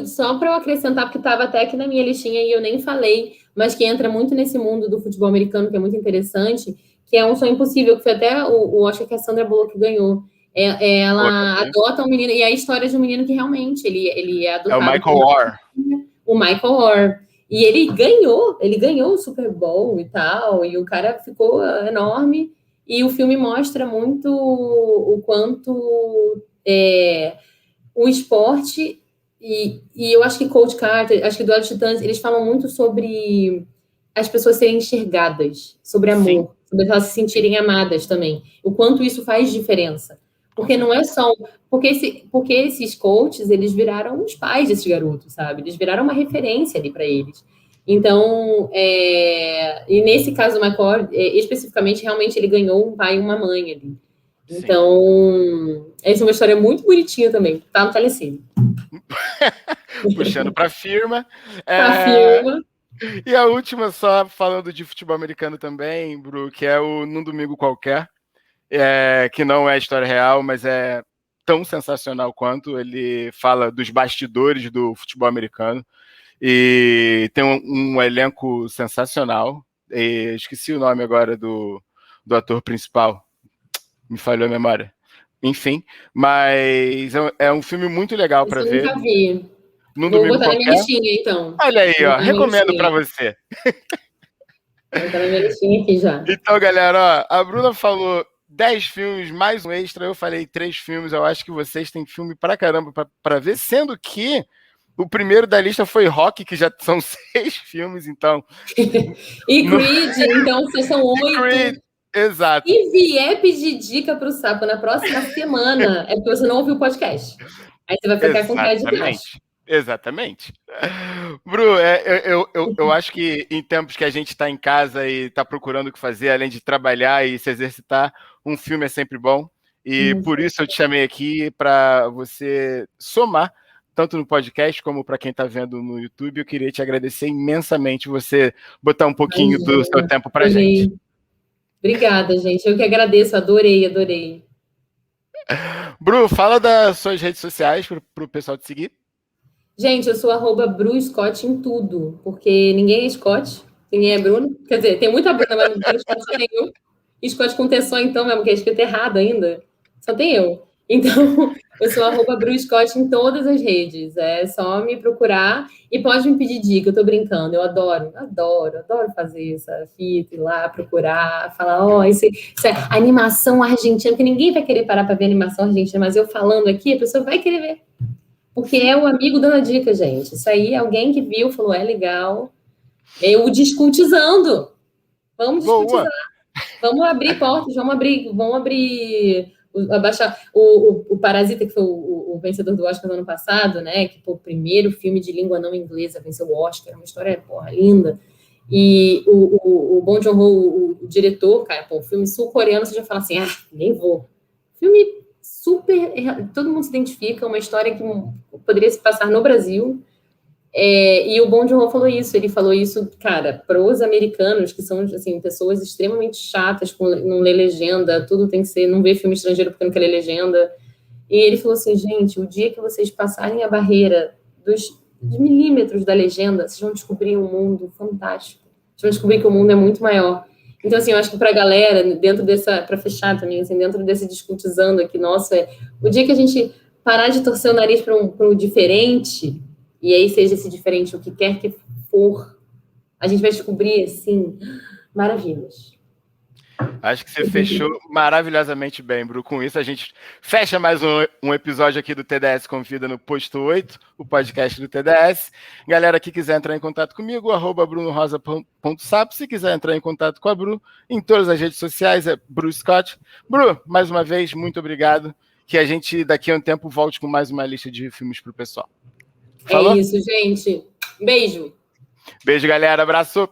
só para eu acrescentar, porque estava até aqui na minha listinha e eu nem falei, mas que entra muito nesse mundo do futebol americano, que é muito interessante, que é Um Sonho Impossível, que foi até acho que a Sandra Bullock ganhou. Ela adota um menino, e é a história de um menino que realmente ele é adotado. É o Michael Oher. O Michael Oher. E ele ganhou o Super Bowl e tal, e o cara ficou enorme, e o filme mostra muito o quanto o esporte, e eu acho que Coach Carter, acho que Duelo de Titãs, eles falam muito sobre as pessoas serem enxergadas, sobre amor, Sim. sobre elas se sentirem amadas também, o quanto isso faz diferença. Porque não é só... Porque esses coaches, eles viraram os pais desses garotos, sabe? Eles viraram uma referência ali para eles. Então, e nesse caso do Michael, especificamente, realmente ele ganhou um pai e uma mãe ali. Sim. Então, essa é uma história muito bonitinha também. Tá no Telecine. Puxando para a firma. Para a firma. E a última, só falando de futebol americano também, Bru, que é o Num Domingo Qualquer, que não é história real, mas é tão sensacional quanto. Ele fala dos bastidores do futebol americano e tem um elenco sensacional. Esqueci o nome agora do ator principal, me falhou a memória. Enfim, mas é um filme muito legal para ver. Eu nunca vi. Vou botar na minha listinha, então. Olha aí, ó, recomendo para você. Vou botar na minha listinha aqui já. Então, galera, ó, a Bruna falou 10 filmes, mais um extra, eu falei 3 filmes, eu acho que vocês têm filme pra caramba para ver, sendo que o primeiro da lista foi Rock, que já são 6 filmes, então... E Creed, então vocês são 8. Creed, exato. E vier pedir dica pro Sapo na próxima semana, é porque você não ouviu o podcast. Aí você vai ficar com cara de baixo. Exatamente. Bru, eu acho que em tempos que a gente está em casa e está procurando o que fazer, além de trabalhar e se exercitar, um filme é sempre bom. E por isso eu te chamei aqui para você somar, tanto no podcast como para quem está vendo no YouTube. Eu queria te agradecer imensamente você botar um pouquinho do seu tempo para a gente. Obrigada, gente. Eu que agradeço, adorei. Bru, fala das suas redes sociais para o pessoal te seguir. Gente, eu sou @BruScott em tudo, porque ninguém é Scott, ninguém é Bruno. Quer dizer, tem muita Bruna, mas no Scott só tem eu. Scott com T só, então, mesmo, que é escrito errado ainda. Só tem eu. Então, Eu sou @BruScott em todas as redes. É só me procurar e pode me pedir dica. Eu tô brincando. Eu adoro fazer essa fita, ir lá procurar, falar, isso é animação argentina, porque ninguém vai querer parar para ver animação argentina, mas eu falando aqui, a pessoa vai querer ver. Porque é o amigo dando a dica, gente. Isso aí, alguém que viu, falou, é legal. Eu descultizando. Vamos descultizar. Vamos abrir portas, vamos abrir abaixar o Parasita, que foi o vencedor do Oscar no ano passado, né? Que foi o primeiro filme de língua não inglesa, venceu o Oscar, uma história, porra, linda. E o Bong Joon-ho, o diretor, cara, pô, o filme sul-coreano, você já fala assim, nem vou. Filme super, todo mundo se identifica, uma história que poderia se passar no Brasil. E o Bong Joon-ho falou isso, ele falou isso, cara, para os americanos, que são, assim, pessoas extremamente chatas, não ler legenda, tudo tem que ser, não ver filme estrangeiro porque não quer ler legenda. E ele falou assim, gente, o dia que vocês passarem a barreira de milímetros da legenda, vocês vão descobrir um mundo fantástico. Vocês vão descobrir que o mundo é muito maior. Então, assim, eu acho que para a galera, dentro dessa, para fechar também, assim, dentro desse discutizando aqui, nossa, o dia que a gente parar de torcer o nariz para o diferente, e aí seja esse diferente o que quer que for, a gente vai descobrir, assim, maravilhas. Acho que você fechou maravilhosamente bem, Bru. Com isso, a gente fecha mais um episódio aqui do TDS Convida no Posto 8, o podcast do TDS. Galera que quiser entrar em contato comigo, @brunorosa.sap. Se quiser entrar em contato com a Bru, em todas as redes sociais, é Bru Scott. Bru, mais uma vez, muito obrigado. Que a gente, daqui a um tempo, volte com mais uma lista de filmes pro pessoal. Falou? É isso, gente. Beijo. Beijo, galera. Abraço.